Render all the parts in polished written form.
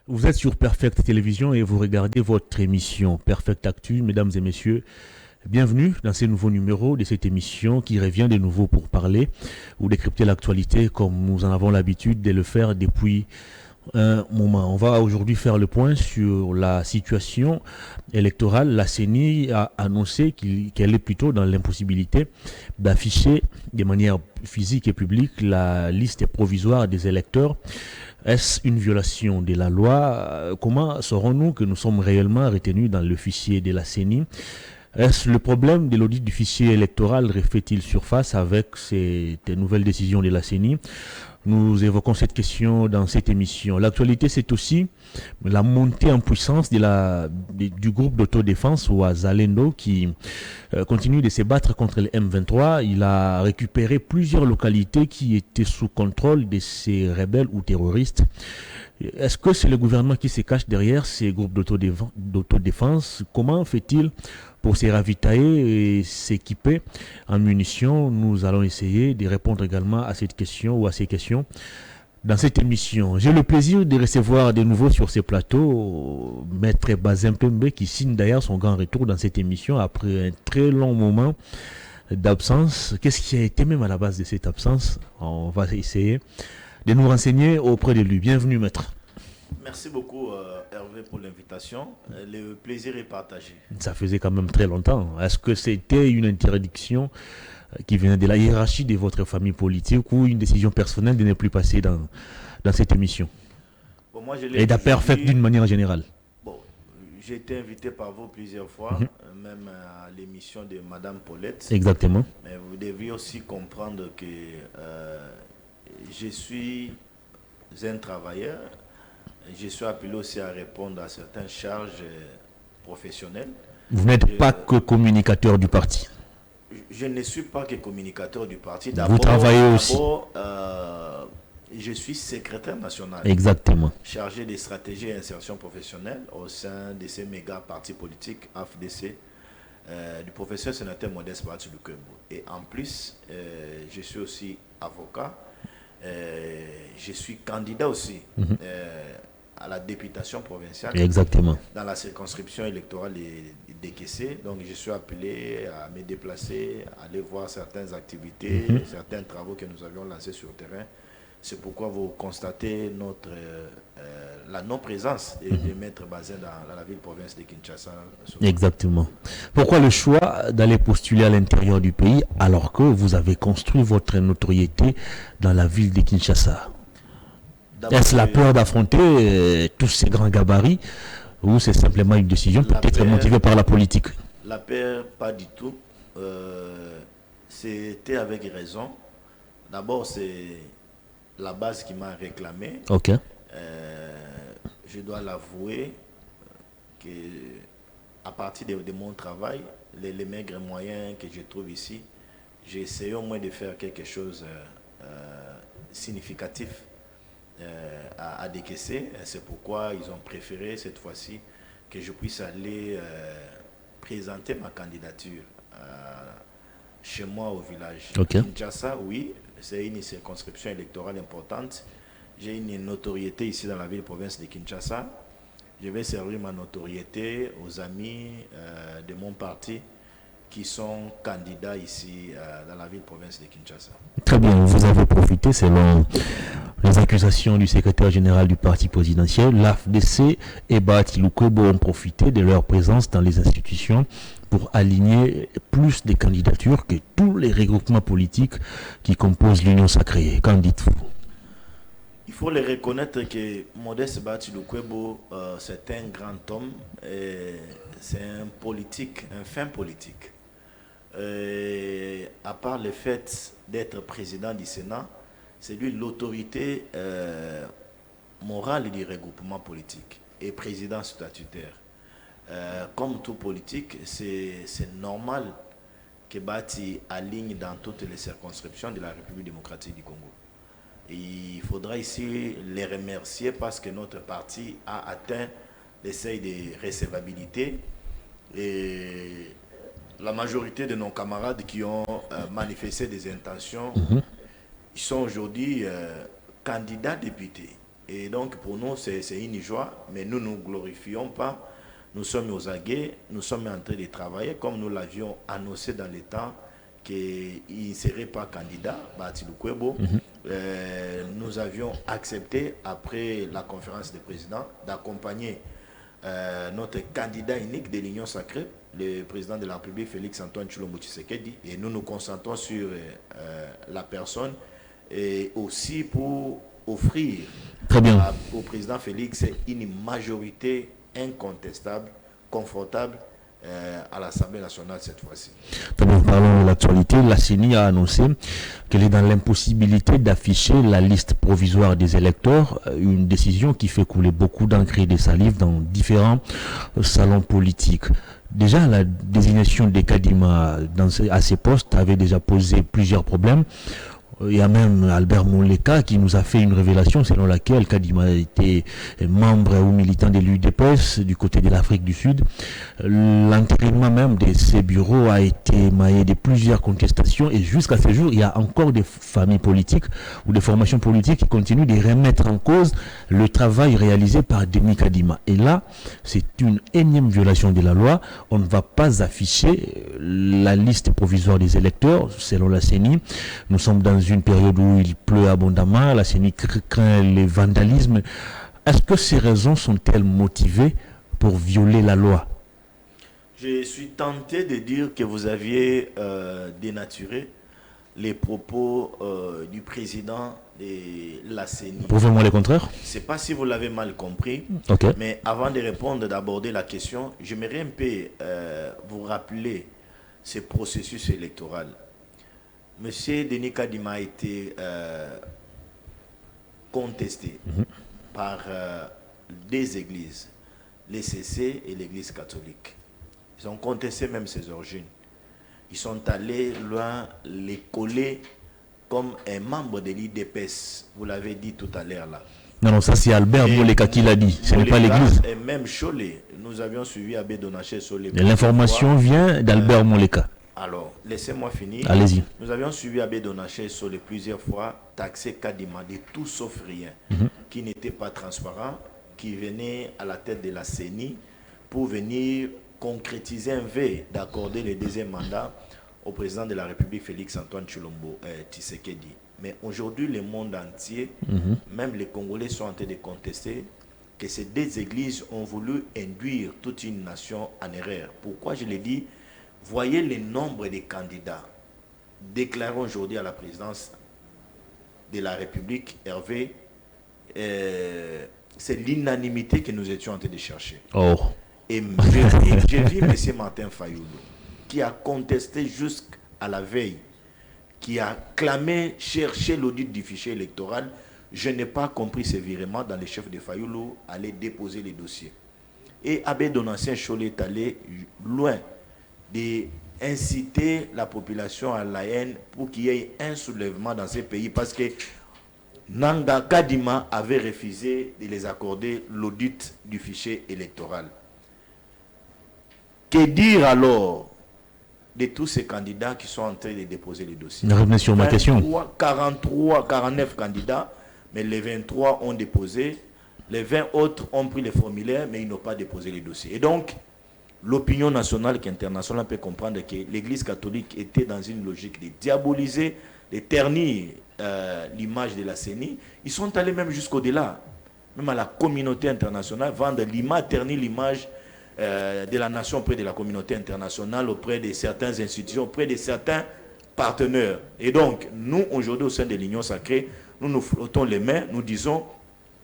Vous êtes sur Perfect Télévision et vous regardez votre émission Perfect Actu, mesdames et messieurs. Bienvenue dans ce nouveau numéro de cette émission qui revient de nouveau pour parler ou décrypter l'actualité comme nous en avons l'habitude de le faire depuis un moment. On va aujourd'hui faire le point sur la situation électorale. La CENI a annoncé qu'elle est plutôt dans l'impossibilité d'afficher de manière physique et publique la liste provisoire des électeurs. Est-ce une violation de la loi? Comment saurons-nous que nous sommes réellement retenus dans le fichier de la CENI? Est-ce le problème de l'audit du fichier électoral refait-il surface avec ces nouvelles décisions de la CENI? Nous évoquons cette question dans cette émission. L'actualité, c'est aussi la montée en puissance du groupe d'autodéfense Ouazalendo qui continue de se battre contre le M23. Il a récupéré plusieurs localités qui étaient sous contrôle de ces rebelles ou terroristes. Est-ce que c'est le gouvernement qui se cache derrière ces groupes d'autodéfense? Comment fait-il pour se ravitailler et s'équiper en munitions? Nous allons essayer de répondre également à cette question ou à ces questions dans cette émission. J'ai le plaisir de recevoir de nouveau sur ces plateaux Maître Bazin Pembe qui signe d'ailleurs son grand retour dans cette émission après un très long moment d'absence. Qu'est-ce qui a été même à la base de cette absence? On va essayer de nous renseigner auprès de lui. Bienvenue, maître. Merci beaucoup, Hervé, pour l'invitation. Le plaisir est partagé. Ça faisait quand même très longtemps. Est-ce que c'était une interdiction qui venait de la hiérarchie de votre famille politique ou une décision personnelle de ne plus passer dans cette émission? Bon, moi, je Et d'après fait d'une manière générale. Bon, j'ai été invité par vous plusieurs fois, même à l'émission de Madame Paulette. Exactement. Mais vous devez aussi comprendre que je suis un travailleur. Je suis appelé aussi à répondre à certaines charges professionnelles. Vous n'êtes pas que communicateur du parti. Je ne suis pas que communicateur du parti. Vous travaillez aussi. D'abord, je suis secrétaire national. Exactement. Chargé des stratégies et insertion professionnelle au sein de ces méga partis politiques AFDC du professeur sénateur Modeste Batsou Lukwebo. Et en plus, je suis aussi avocat. Je suis candidat aussi à la députation provinciale. Exactement. Dans la circonscription électorale des Kessé. Donc je suis appelé à me déplacer, à aller voir certaines activités, certains travaux que nous avions lancés sur le terrain. C'est pourquoi vous constatez la non-présence de Maître Bazin dans la ville-province de Kinshasa. Exactement. Pourquoi le choix d'aller postuler à l'intérieur du pays alors que vous avez construit votre notoriété dans la ville de Kinshasa? Est-ce la peur d'affronter tous ces grands gabarits ou c'est simplement une décision peut-être motivée par la politique? La peur, pas du tout. C'était avec raison. D'abord, c'est la base qui m'a réclamé. Ok. Je dois l'avouer que à partir de mon travail, les maigres moyens que je trouve ici, j'ai essayé au moins de faire quelque chose significatif à décaisser. C'est pourquoi ils ont préféré cette fois-ci que je puisse aller présenter ma candidature chez moi au village. Okay. Kinshasa, oui, c'est une circonscription électorale importante. J'ai une notoriété ici dans la ville-province de Kinshasa. Je vais servir ma notoriété aux amis de mon parti qui sont candidats ici dans la ville-province de Kinshasa. Très bien, vous avez profité, selon les accusations du secrétaire général du parti présidentiel, l'AFDC et Batsou Lukwebo ont profité de leur présence dans les institutions pour aligner plus de candidatures que tous les regroupements politiques qui composent l'Union sacrée. Qu'en dites-vous? Il faut le reconnaître que Modeste Batsou Lukwebo, c'est un grand homme, c'est un politique, un fin politique. À part le fait d'être président du Sénat, c'est lui l'autorité morale du regroupement politique et président statutaire. Comme tout politique, c'est normal que Bati aligne dans toutes les circonscriptions de la République démocratique du Congo. Et il faudra ici les remercier parce que notre parti a atteint les seuils de recevabilité et la majorité de nos camarades qui ont manifesté des intentions, ils sont aujourd'hui candidats députés. Et donc, pour nous, c'est une joie, mais nous ne glorifions pas. Nous sommes aux aguets, nous sommes en train de travailler, comme nous l'avions annoncé dans les temps, qu'il ne serait pas candidat, Batilou Kwebo. Nous avions accepté, après la conférence des présidents, d'accompagner notre candidat unique de l'Union sacrée, le président de la République, Félix-Antoine Tshilombo Tshisekedi. Et nous nous concentrons sur la personne et aussi pour offrir au président Félix une majorité incontestable, confortable à l'Assemblée nationale cette fois-ci. Parlons de l'actualité. La CENI a annoncé qu'elle est dans l'impossibilité d'afficher la liste provisoire des électeurs, une décision qui fait couler beaucoup d'encre et de salive dans différents salons politiques. Déjà, la désignation des Kadima à ces postes avait déjà posé plusieurs problèmes. Il y a même Albert Moleka qui nous a fait une révélation selon laquelle Kadima était membre ou militant de l'UDPS du côté de l'Afrique du Sud. L'entérinement même de ces bureaux a été maillé de plusieurs contestations et jusqu'à ce jour, il y a encore des familles politiques ou des formations politiques qui continuent de remettre en cause le travail réalisé par Denis Kadima. Et là, c'est une énième violation de la loi. On ne va pas afficher la liste provisoire des électeurs selon la CENI. Nous sommes dans une période où il pleut abondamment, la CENI craint les vandalismes. Est-ce que ces raisons sont-elles motivées pour violer la loi? Je suis tenté de dire que vous aviez dénaturé les propos du président de la CENI. Prouvez-moi le contraire. Je ne sais pas si vous l'avez mal compris, mais avant de répondre, d'aborder la question, j'aimerais un peu vous rappeler ce processus électoral. Monsieur Denis Kadima a été contesté par des églises, l'ECC et l'église catholique. Ils ont contesté même ses origines. Ils sont allés loin les coller comme un membre de l'IDPS. Vous l'avez dit tout à l'heure là. Non, ça c'est Albert Moleka qui l'a dit, ce n'est pas l'église. Et même Cholet, nous avions suivi Abbé Donaché Cholet. L'information vient d'Albert Moleka. Alors, laissez-moi finir. Allez-y. Nous avions suivi Abbé Donaché Cholet plusieurs fois, taxé Kadima de tout sauf rien, qui n'était pas transparent, qui venait à la tête de la CENI pour venir concrétiser un vœu d'accorder le deuxième mandat au président de la République, Félix-Antoine Tshilombo Tshisekedi. Mais aujourd'hui, le monde entier, même les Congolais sont en train de contester que ces deux églises ont voulu induire toute une nation en erreur. Pourquoi je l'ai dit? Voyez le nombre de candidats déclarés aujourd'hui à la présidence de la République, Hervé. C'est l'unanimité que nous étions en train de chercher. Et j'ai vu M. Martin Fayoulou, qui a contesté jusqu'à la veille, qui a clamé chercher l'audit du fichier électoral. Je n'ai pas compris ce virement dans les chefs de Fayoulou aller déposer les dossiers. Et Abbé Donatien Cholet est allé loin d'inciter la population à la haine pour qu'il y ait un soulèvement dans ces pays parce que Nanga Kadima avait refusé de les accorder l'audit du fichier électoral. Que dire alors de tous ces candidats qui sont en train de déposer les dossiers? Revenez sur ma question. 49 candidats, mais les 23 ont déposé, les 20 autres ont pris les formulaires, mais ils n'ont pas déposé les dossiers. Et donc, l'opinion nationale et internationale peut comprendre que l'Église catholique était dans une logique de diaboliser, de ternir l'image de la CENI. Ils sont allés même jusqu'au-delà, même à la communauté internationale, vendre l'image, ternir l'image de la nation auprès de la communauté internationale, auprès de certaines institutions, auprès de certains partenaires. Et donc, nous, aujourd'hui, au sein de l'Union sacrée, nous nous frottons les mains, nous disons,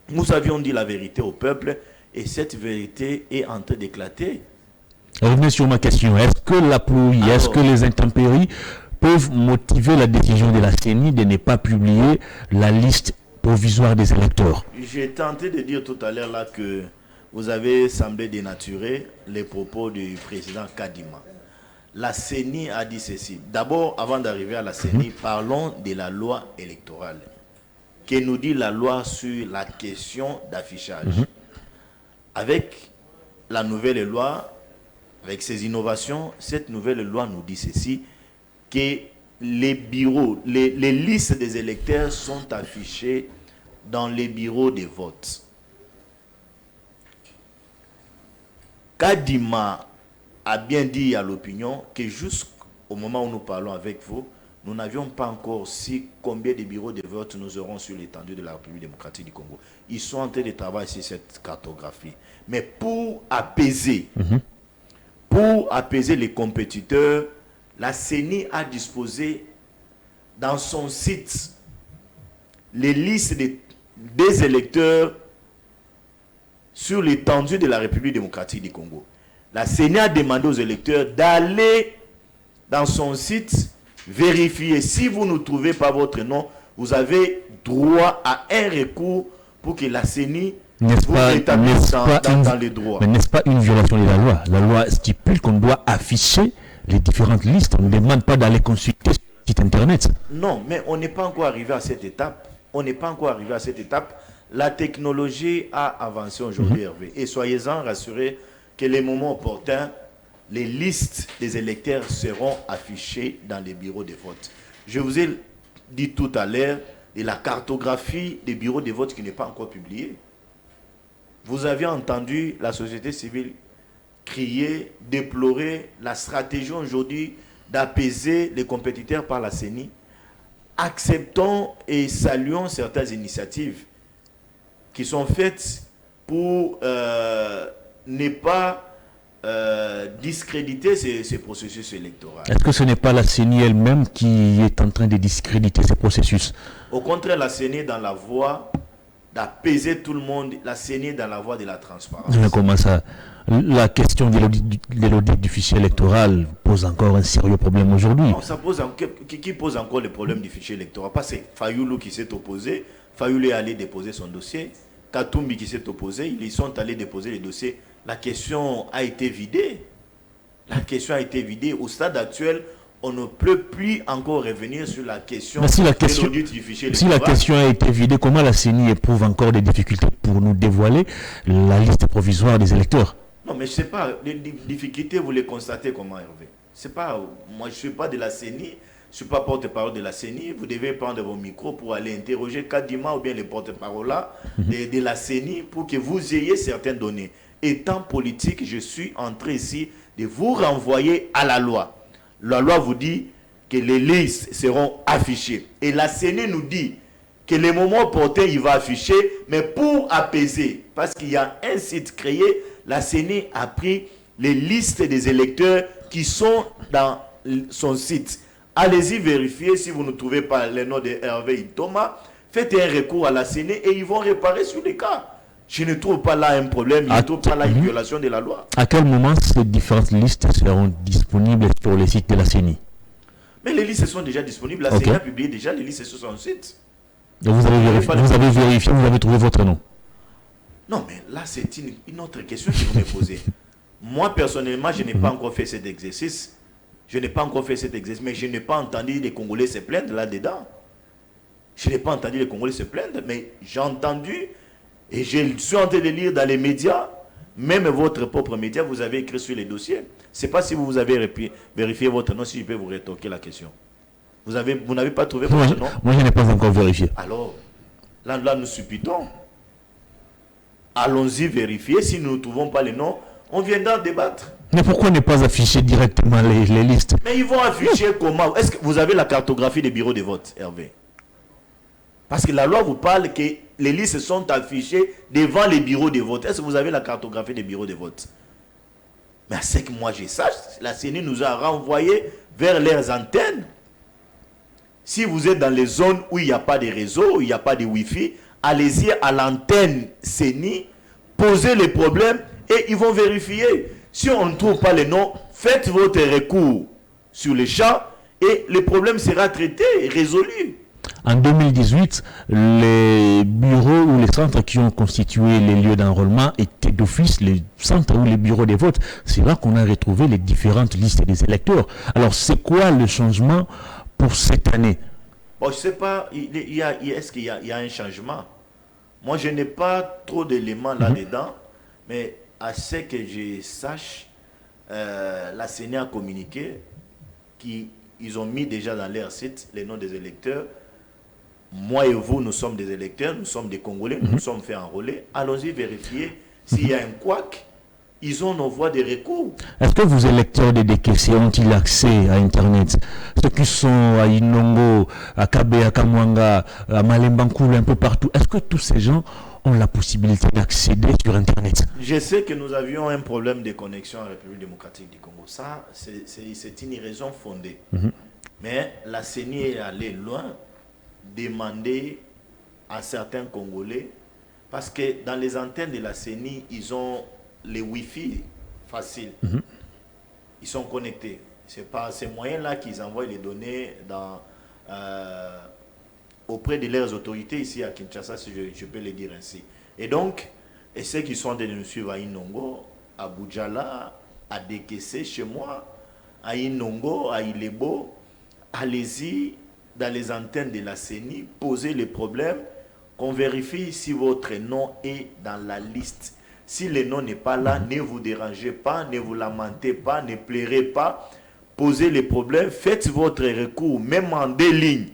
nous avions dit la vérité au peuple, et cette vérité est en train d'éclater. Revenez sur ma question. Est-ce que la pluie, est-ce que les intempéries peuvent motiver la décision de la CENI de ne pas publier la liste provisoire des électeurs? J'ai tenté de dire tout à l'heure là que vous avez semblé dénaturer les propos du président Kadima. La CENI a dit ceci. D'abord, avant d'arriver à la CENI, parlons de la loi électorale. Que nous dit la loi sur la question d'affichage? Avec la nouvelle loi, avec ces innovations, cette nouvelle loi nous dit ceci, que les bureaux, les listes des électeurs sont affichées dans les bureaux de vote. Kadima a bien dit à l'opinion que jusqu'au moment où nous parlons avec vous, nous n'avions pas encore su combien de bureaux de vote nous aurons sur l'étendue de la République démocratique du Congo. Ils sont en train de travailler sur cette cartographie. Mais pour apaiser les compétiteurs, la CENI a disposé dans son site les listes des électeurs sur l'étendue de la République démocratique du Congo. La CENI a demandé aux électeurs d'aller dans son site vérifier. Si vous ne trouvez pas votre nom, vous avez droit à un recours pour que la CENI vous rétablisse dans les droits. Mais n'est-ce pas une violation de la loi? La loi stipule qu'on doit afficher les différentes listes. On ne demande pas d'aller consulter sur le site internet. Non, mais on n'est pas encore arrivé à cette étape. La technologie a avancé aujourd'hui, Hervé. Et soyez-en rassurés que les moments opportuns, les listes des électeurs seront affichées dans les bureaux de vote. Je vous ai dit tout à l'heure de la cartographie des bureaux de vote qui n'est pas encore publiée. Vous avez entendu la société civile crier, déplorer la stratégie aujourd'hui d'apaiser les compétiteurs par la CENI. Acceptons et saluons certaines initiatives qui sont faites pour ne pas discréditer ces processus électoraux. Est-ce que ce n'est pas la CENI elle-même qui est en train de discréditer ces processus? Au contraire, la CENI est dans la voie d'apaiser tout le monde. La CENI est dans la voie de la transparence. Mais comment ça? La question de l'audit du fichier électoral pose encore un sérieux problème aujourd'hui. Qui pose encore le problème du fichier électoral? Parce que Fayoulou qui s'est opposé, Fayoulou est allé déposer son dossier. Katumbi qui s'est opposé, ils sont allés déposer les dossiers. La question a été vidée. Au stade actuel, on ne peut plus encore revenir sur la question de l'audit du fichier électoral. Si la question a été vidée, comment la CENI éprouve encore des difficultés pour nous dévoiler la liste provisoire des électeurs? Non, mais je ne sais pas, les difficultés, vous les constatez comment, Hervé? Moi, je ne suis pas de la CENI, je ne suis pas porte-parole de la CENI. Vous devez prendre vos micros pour aller interroger Kadima ou bien les porte-parole de la CENI pour que vous ayez certaines données. Étant politique, je suis en train ici de vous renvoyer à la loi. La loi vous dit que les listes seront affichées. Et la CENI nous dit que les moments opportuns, il va afficher, mais pour apaiser, parce qu'il y a un site créé, la CENI a pris les listes des électeurs qui sont dans son site. Allez-y vérifier si vous ne trouvez pas le nom de Hervé Itoma. Faites un recours à la CENI et ils vont réparer sur les cas. Je ne trouve pas là un problème, je ne trouve pas là une violation de la loi. À quel moment ces différentes listes seront disponibles sur le site de la CENI? Mais les listes sont déjà disponibles. La CENI a publié déjà les listes sur son site. Donc vous avez vérifié, vous avez trouvé votre nom? Non, mais là, c'est une autre question que vous me posez. Moi, personnellement, je n'ai pas encore fait cet exercice. Mais je n'ai pas entendu les Congolais se plaindre là-dedans. Mais j'ai entendu, et je suis en train de lire dans les médias, même votre propre média, vous avez écrit sur les dossiers. Je ne sais pas si vous avez vérifié votre nom, si je peux vous rétorquer la question. Vous n'avez pas trouvé votre nom? Moi, je n'ai pas encore vérifié. Alors, là nous supputons. Allons-y vérifier. Si nous ne trouvons pas les noms, on viendra débattre. Mais pourquoi ne pas afficher directement les listes? Mais ils vont afficher comment? Est-ce que vous avez la cartographie des bureaux de vote, Hervé? Parce que la loi vous parle que les listes sont affichées devant les bureaux de vote. Est-ce que vous avez la cartographie des bureaux de vote? Mais à ce que moi je sache, la CENI nous a renvoyés vers leurs antennes. Si vous êtes dans les zones où il n'y a pas de réseau, où il n'y a pas de Wi-Fi, allez-y à l'antenne CENI, posez les problèmes et ils vont vérifier. Si on ne trouve pas les noms, faites votre recours sur les champs et le problème sera traité et résolu. En 2018, les bureaux ou les centres qui ont constitué les lieux d'enrôlement étaient d'office les centres ou les bureaux des votes. C'est là qu'on a retrouvé les différentes listes des électeurs. Alors, c'est quoi le changement pour cette année? Bon, je ne sais pas, est-ce qu'il y a un changement? Moi, je n'ai pas trop d'éléments là-dedans, mais à ce que je sache, la CENI a communiqué qu'ils ont mis déjà dans leur site les noms des électeurs moi et vous, nous sommes des électeurs, nous sommes des Congolais, nous nous sommes fait enrôler. Allons-y vérifier s'il y a un couac. Ils ont nos voies de recours. Est-ce que vos électeurs de DKC ont-ils accès à Internet? Ceux qui sont à Inongo, à Kabe, à Kamwanga, à Malembankoul, un peu partout, est-ce que tous ces gens ont la possibilité d'accéder sur Internet? Je sais que nous avions un problème de connexion en République démocratique du Congo. Ça, c'est une raison fondée. Mais la CENI est allée loin, demander à certains Congolais, parce que dans les antennes de la CENI, ils ont les Wi-Fi faciles. Ils sont connectés. C'est par ces moyens-là qu'ils envoient les données auprès de leurs autorités ici à Kinshasa, si je peux le dire ainsi. Et donc, ceux qui sont de nous suivre à Inongo, à Boudjala, à Dekese, chez moi, à Inongo, à Ilebo, allez-y dans les antennes de la CENI, posez les problèmes, qu'on vérifie si votre nom est dans la liste. Si le nom n'est pas là, ne vous dérangez pas, ne vous lamentez pas, ne pleurez pas, posez les problèmes, faites votre recours, même en 2 lignes.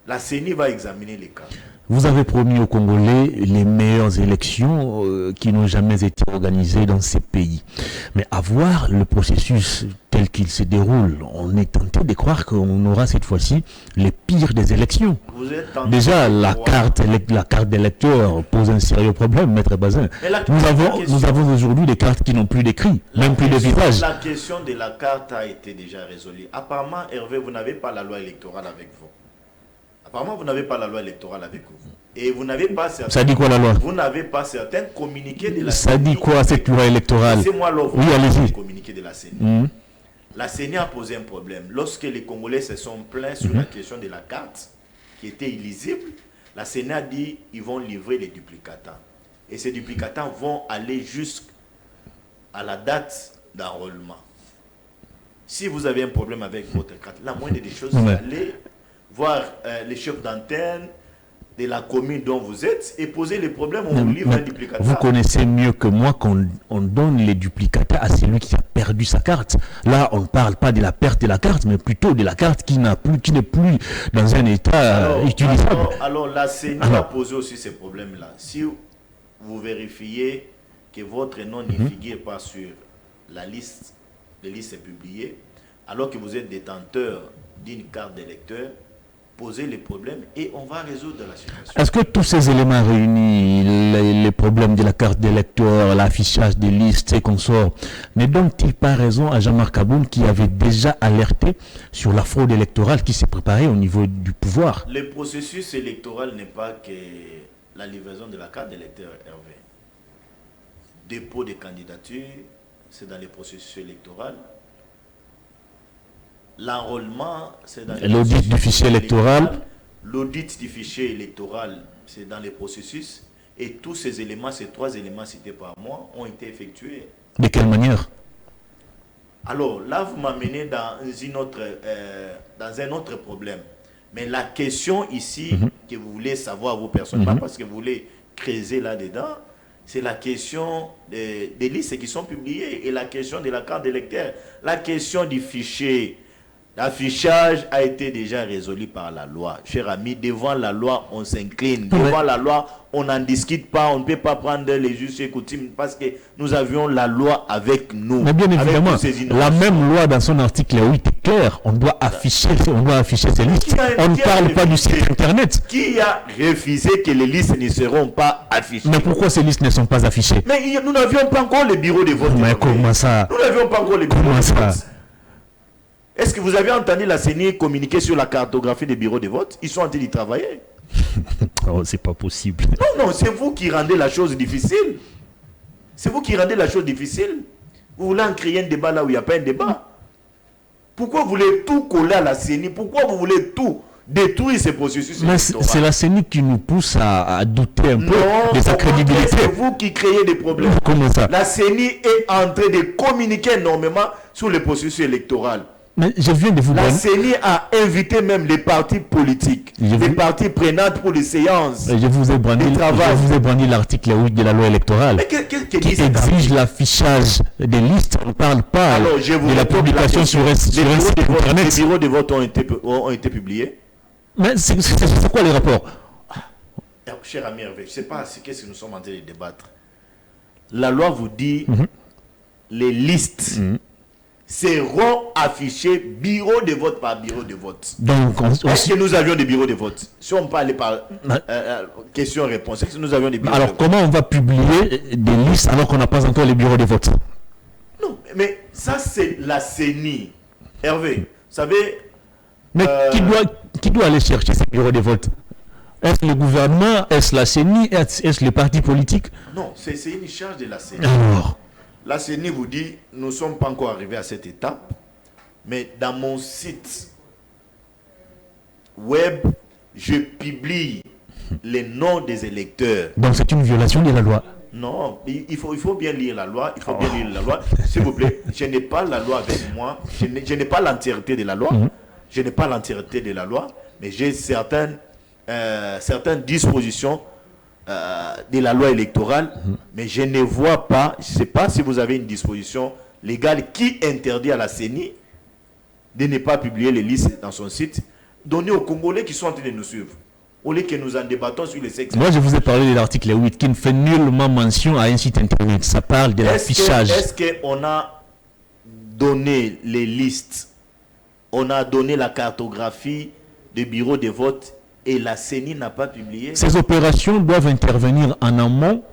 La CENI va examiner les cas. Vous avez promis aux Congolais les meilleures élections qui n'ont jamais été organisées dans ces pays. Mais à voir le processus tel qu'il se déroule, on est tenté de croire qu'on aura cette fois-ci les pires des élections. Déjà, la carte d'électeur pose un sérieux problème, Maître Bazin. Nous avons aujourd'hui des cartes qui n'ont plus d'écrit, même plus de visage. La question de la carte a été déjà résolue. Apparemment, Hervé, vous n'avez pas la loi électorale avec vous. Apparemment, vous n'avez pas la loi électorale avec vous. Et vous n'avez pas certains... Ça dit quoi la loi? Vous n'avez pas certains communiqués de la CENI. Ça dit quoi cette loi électorale? C'est moi l'offre. Oui, allez-y. Communiqué de la CENI. La CENI a posé un problème. Lorsque les Congolais se sont plaints sur la question de la carte, qui était illisible, la CENI a dit qu'ils vont livrer les duplicata. Et ces duplicata vont aller jusqu'à la date d'enrôlement. Si vous avez un problème avec votre carte, la moindre des choses, c'est aller voir les chefs d'antenne de la commune dont vous êtes et poser les problèmes, on vous livre un duplicata. Vous connaissez mieux que moi qu'on donne les duplicata à celui qui a perdu sa carte. Là, on ne parle pas de la perte de la carte, mais plutôt de la carte qui n'est plus dans un état utilisable. Alors la CENI a posé aussi ces problèmes-là. Si vous vérifiez que votre nom ne figure pas sur la liste, les listes publiées, alors que vous êtes détenteur d'une carte d'électeur, poser les problèmes et on va résoudre la situation. Est-ce que tous ces éléments réunis, les problèmes de la carte d'électeur, l'affichage des listes et consorts, ne donnent-ils pas raison à Jean-Marc Aboun qui avait déjà alerté sur la fraude électorale qui s'est préparée au niveau du pouvoir? Le processus électoral n'est pas que la livraison de la carte d'électeur, Hervé. Dépôt de candidature, c'est dans le processus électoral. L'enrôlement, c'est dans l'audit du fichier électoral. L'audit du fichier électoral, c'est dans les processus. Et tous ces éléments, ces 3 éléments cités par moi, ont été effectués. De quelle manière? Alors, là, vous m'amenez dans un autre problème. Mais la question ici, que vous voulez savoir, vous personnellement, parce que vous voulez creuser là-dedans, c'est la question des listes qui sont publiées et la question de la carte d'électeur. La question du fichier. L'affichage a été déjà résolu par la loi. Cher ami, devant la loi, on s'incline. Devant la loi, on n'en discute pas. On ne peut pas prendre les juges et coutumes parce que nous avions la loi avec nous. Mais bien évidemment, la même loi dans son article 8 est claire. On doit afficher ces listes. On ne parle pas du site internet. Qui a refusé que les listes ne seront pas affichées? Mais pourquoi ces listes ne sont pas affichées? Mais nous n'avions pas encore le bureau de vote. Mais comment ça? Nous n'avions pas encore le bureau de vote. Est-ce que vous avez entendu la CENI communiquer sur la cartographie des bureaux de vote? Ils sont en train d'y travailler. Oh, c'est pas possible. Non, c'est vous qui rendez la chose difficile. C'est vous qui rendez la chose difficile. Vous voulez en créer un débat là où il n'y a pas un débat. Pourquoi vous voulez tout coller à la CENI? Pourquoi vous voulez tout détruire ces processus? Mais c'est la CENI qui nous pousse à douter un peu de sa crédibilité. C'est vous qui créez des problèmes. Comment ça? La CENI est en train de communiquer énormément sur le processus électoral. Mais je viens de vous La CENI a invité même les partis politiques, les partis prenantes pour les séances. Je vous ai brandi l'article 8 de la loi électorale qui exige l'affichage des listes. On ne parle pas de la publication sur Internet. Les bureaux de vote ont été publiés. Mais c'est quoi les rapports? Cher ami Hervé, je ne sais pas qu'est-ce que nous sommes en train de débattre. La loi vous dit les listes seront affichées bureau de vote par bureau de vote. Donc, est-ce que nous avions des bureaux de vote? Si on peut aller par question-réponse, est-ce que nous avions des bureaux de vote? Alors, comment on va publier des listes alors qu'on n'a pas encore les bureaux de vote? Non, mais ça, c'est la CENI. Hervé, vous savez... Mais qui doit aller chercher ces bureaux de vote? Est-ce le gouvernement? Est-ce la CENI? Est-ce les partis politiques? Non, c'est une charge de la CENI. Alors, la CENI vous dit, nous ne sommes pas encore arrivés à cette étape, mais dans mon site web, je publie les noms des électeurs. donc c'est une violation de la loi. Non, il faut bien lire la loi. Il faut bien lire la loi. S'il vous plaît, je n'ai pas la loi avec moi. Je n'ai pas l'entièreté de la loi. Je n'ai pas l'entièreté de la loi, mais j'ai certaines dispositions de la loi électorale, mais je ne vois pas, je ne sais pas si vous avez une disposition légale qui interdit à la CENI de ne pas publier les listes dans son site, donner aux Congolais qui sont en train de nous suivre, au lieu que nous en débattons sur les sexes. Moi, je vous ai parlé de l'article 8 qui ne fait nullement mention à un site internet. Ça parle de l'affichage. Est-ce qu'on a donné les listes, on a donné la cartographie des bureaux de vote et la CENI n'a pas publié? Ces opérations doivent intervenir en amont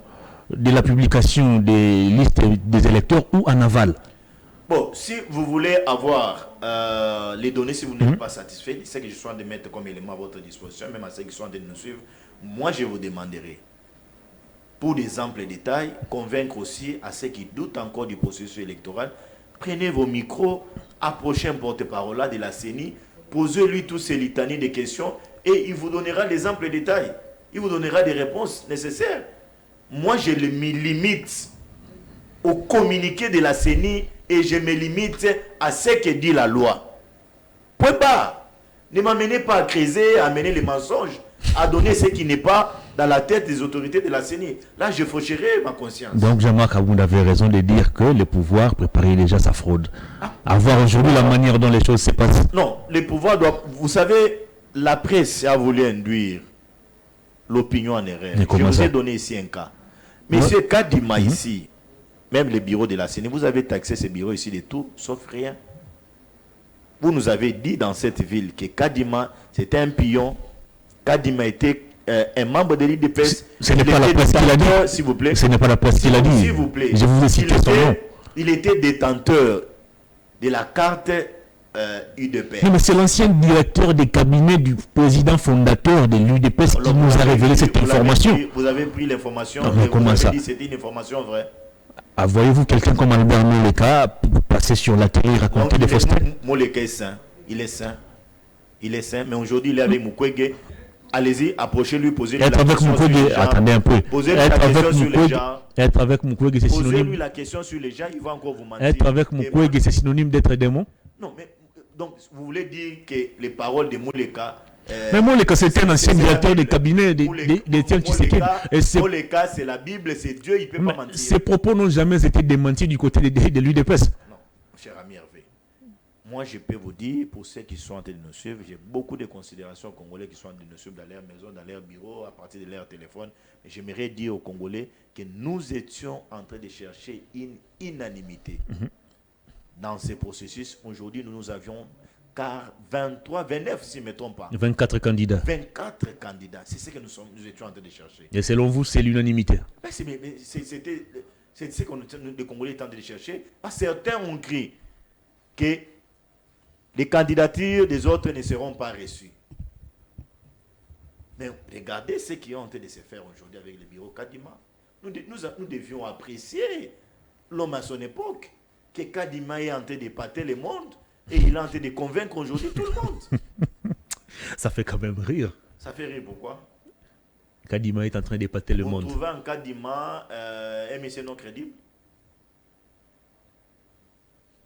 de la publication des listes des électeurs ou en aval. Bon, si vous voulez avoir les données, si vous n'êtes pas satisfait, c'est que je suis en train de mettre comme élément à votre disposition, même à ceux qui sont en train de nous suivre, moi je vous demanderai, pour des amples détails, convaincre aussi à ceux qui doutent encore du processus électoral, prenez vos micros, approchez un porte-parole de la CENI, posez-lui tous ces litanies de questions et il vous donnera des amples détails. Il vous donnera des réponses nécessaires. Moi, je me limite au communiqué de la CENI et je me limite à ce que dit la loi. Point barre. Ne m'amenez pas à creuser, à amener les mensonges, à donner ce qui n'est pas dans la tête des autorités de la CENI. Là, je faucherai ma conscience. Donc, Jean-Marc Abound avait raison de dire que le pouvoir préparait déjà sa fraude. À voir aujourd'hui la manière dont les choses se passent. Non, les pouvoirs doivent... Vous savez, la presse a voulu induire l'opinion en erreur. Je vous ai donné ici un cas. Monsieur Kadima ici, même les bureaux de la CENI, vous avez taxé ces bureaux ici de tout, sauf rien. Vous nous avez dit dans cette ville que Kadima, c'était un pion. Kadima était un membre de l'IDPS. Ce n'est pas la presse qui l'a dit. S'il vous plaît. Ce n'est pas la presse qui l'a dit. S'il vous plaît. Je vous ai cité son nom. Il était détenteur de la carte UDPS. Non, mais c'est l'ancien directeur des cabinets du président fondateur de l'UDPS qui nous a révélé cette information. Vous avez pris l'information et vous avez dit que c'était une information vraie. Voyez-vous quelqu'un comme Albert Moleka passer sur la télé et raconter des faussetés? Moleka est sain. Il est sain. Il est sain. Mais aujourd'hui, il est avec Mukwege. Allez-y, approchez-lui, posez-lui la question sur les gens. Attendez un peu. Posez-lui la question sur les gens. Être avec Mukwege, c'est synonyme. Posez-lui la question sur les gens, il va encore vous mentir. Être avec Mukwege, c'est synonyme d'être démon? Non, mais donc vous voulez dire que les paroles de Moleka... mais Moleka, c'était un ancien directeur de cabinet d'Étienne Tshisekedi. Moleka, c'est la Bible, c'est Dieu, il ne peut pas mentir. Ces propos n'ont jamais été démentis du côté de l'UDPS. Non, cher ami Hervé. Moi, je peux vous dire, pour ceux qui sont en train de nous suivre, j'ai beaucoup de considérations aux Congolais qui sont en train de nous suivre dans leur maison, dans leur bureau, à partir de leur téléphone. Et j'aimerais dire aux Congolais que nous étions en train de chercher une unanimité. Dans ce processus, aujourd'hui, nous avions 29, si je ne me trompe pas. 24 candidats. 24 candidats. C'est ce que nous étions en train de chercher. Et selon vous, c'est l'unanimité? C'était ce que les Congolais étaient en train de chercher. Certains ont cru que les candidatures des autres ne seront pas reçues. Mais regardez ce qui est en train de se faire aujourd'hui avec le bureau Kadima. Nous devions apprécier l'homme à son époque, que Kadima est en train d'épater le monde et il est en train de convaincre aujourd'hui tout le monde. Ça fait quand même rire. Ça fait rire, pourquoi? Kadima est en train d'épater le monde. Vous trouvez en Kadima un monsieur non crédible?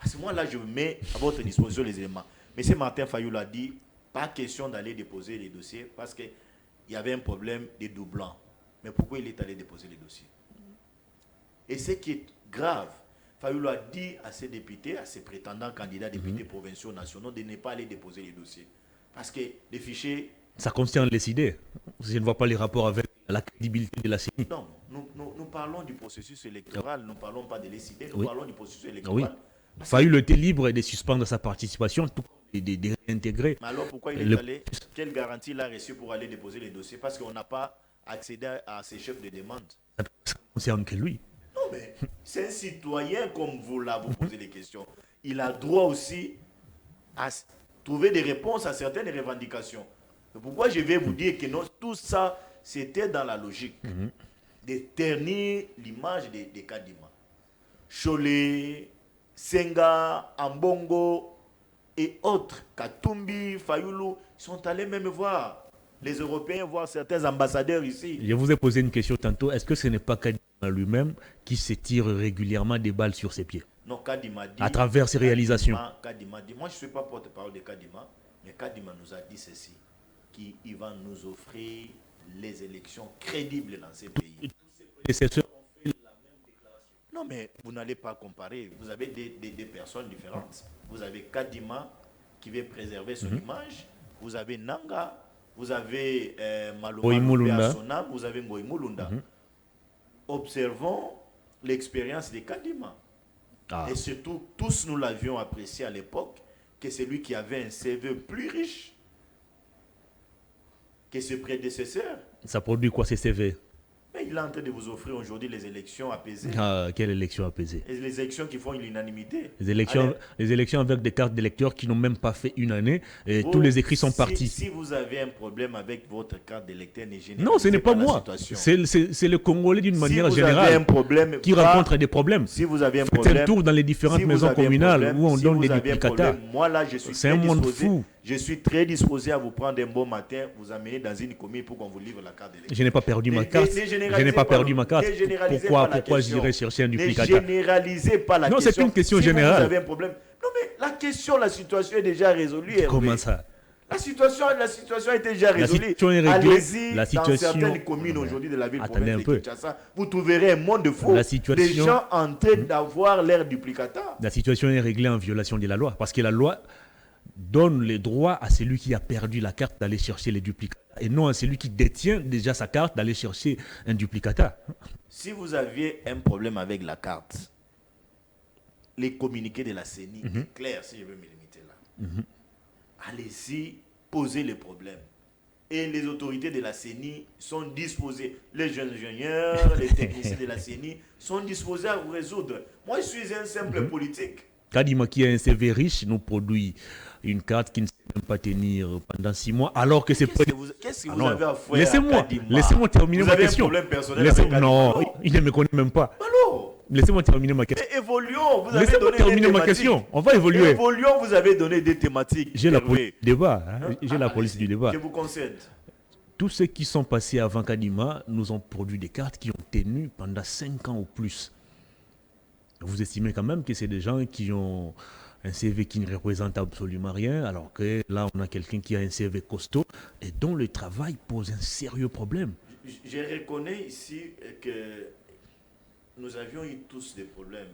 À ce moment-là, je mets à votre disposition les éléments. M. Martin Fayulu a dit, pas question d'aller déposer les dossiers parce qu'il y avait un problème de doublons. Mais pourquoi il est allé déposer les dossiers? Et ce qui est grave, Fayulu a dit à ses députés, à ses prétendants candidats députés provinciaux nationaux de ne pas aller déposer les dossiers. Parce que les fichiers Ça concerne les idées. Je ne vois pas les rapports avec la crédibilité de la CENI. Non, nous parlons du processus électoral, nous ne parlons pas de l'ECD, nous Oui. parlons du processus Oui. électoral. Fayoulou était libre de suspendre sa participation, tout comme de réintégrer. Mais alors pourquoi il est Le- allé? Quelle garantie il a reçu pour aller déposer les dossiers? Parce qu'on n'a pas accédé à ses chefs de demande. Ça ne concerne que lui. Non, mais c'est un citoyen comme vous là, vous posez des questions. Il a droit aussi à trouver des réponses à certaines revendications. C'est pourquoi je vais vous dire que non, tout ça, c'était dans la logique de ternir l'image des Kadima. Cholet, Senga, Ambongo et autres, Katumbi, Fayoulou, sont allés même voir les Européens, voir certains ambassadeurs ici. Je vous ai posé une question tantôt. Est-ce que ce n'est pas Kadima lui-même qui se tire régulièrement des balles sur ses pieds Non, Kadima dit... à travers ses réalisations? Kadima dit, moi je ne suis pas porte-parole de Kadima, mais Kadima nous a dit ceci, qu'il va nous offrir les élections crédibles dans ces pays. Et c'est sûr. Non, mais vous n'allez pas comparer. Vous avez des personnes différentes. Vous avez Kadima qui veut préserver son image. Vous avez Nanga. Vous avez Ngoï Sonam. Vous avez Ngoï Mulunda. Observons l'expérience de Kadima. Ah. Et surtout, tous nous l'avions apprécié à l'époque, que c'est lui qui avait un CV plus riche que ses prédécesseurs. Ça produit quoi ces CV? Mais il est en train de vous offrir aujourd'hui les élections apaisées. Ah, quelle élection apaisée? Et les élections qui font l'unanimité. Les élections avec des cartes d'électeurs qui n'ont même pas fait une année. Et tous les écrits sont partis. Si vous avez un problème avec votre carte d'électeur, ne généralisez Non, ce n'est pas la moi. situation. C'est le Congolais d'une manière Si vous avez un générale problème, qui rencontre des problèmes. Si vous avez un Faites problème, un tour dans les différentes maisons communales où on donne des duplicata. Moi là, je suis C'est un monde fou. Je suis très disposé à vous prendre un bon matin, vous amener dans une commune pour qu'on vous livre la carte d'électeur. Je n'ai pas perdu ma carte. Je n'ai pas perdu ma carte. Pourquoi j'irais chercher un duplicata? Ne généralisez pas la question. Non, c'est une question générale. Vous avez un problème. Non, mais la question, la situation est déjà résolue. Comment ça? La situation est déjà résolue. Situation est réglée. Allez-y dans certaines communes aujourd'hui de la ville province de Kinshasa, vous trouverez un monde de faux. Des gens en train d'avoir l'air duplicata. La situation est réglée en violation de la loi. Parce que la loi donne le droit à celui qui a perdu la carte d'aller chercher les duplicata et non à celui qui détient déjà sa carte d'aller chercher un duplicata. Si vous aviez un problème avec la carte, les communiqués de la CENI, est clair, si je veux me limiter là. Allez-y, posez les problèmes. Et les autorités de la CENI sont disposées, les jeunes ingénieurs, les techniciens de la CENI sont disposés à vous résoudre. Moi, je suis un simple politique. Kadima qui a un CV riche nous produit une carte qui ne sait même pas tenir pendant 6 mois alors que c'est... Qu'est-ce que vous avez à faire? Laissez-moi terminer ma question. Vous avez un problème personnel avec Kadima? Non, il ne me connaît même pas. Alors, laissez-moi terminer ma question. mais évoluons, vous avez Laissez-moi donné terminer des ma thématiques. question. On va évoluer. Évoluons, vous avez donné des thématiques. J'ai la Hervé. police du débat. Hein. J'ai la police du débat. Je vous concède. Tous ceux qui sont passés avant Kadima nous ont produit des cartes qui ont tenu pendant 5 ans ou plus. Vous estimez quand même que c'est des gens qui ont un CV qui ne représente absolument rien, alors que là, on a quelqu'un qui a un CV costaud et dont le travail pose un sérieux problème. Je reconnais ici que nous avions eu tous des problèmes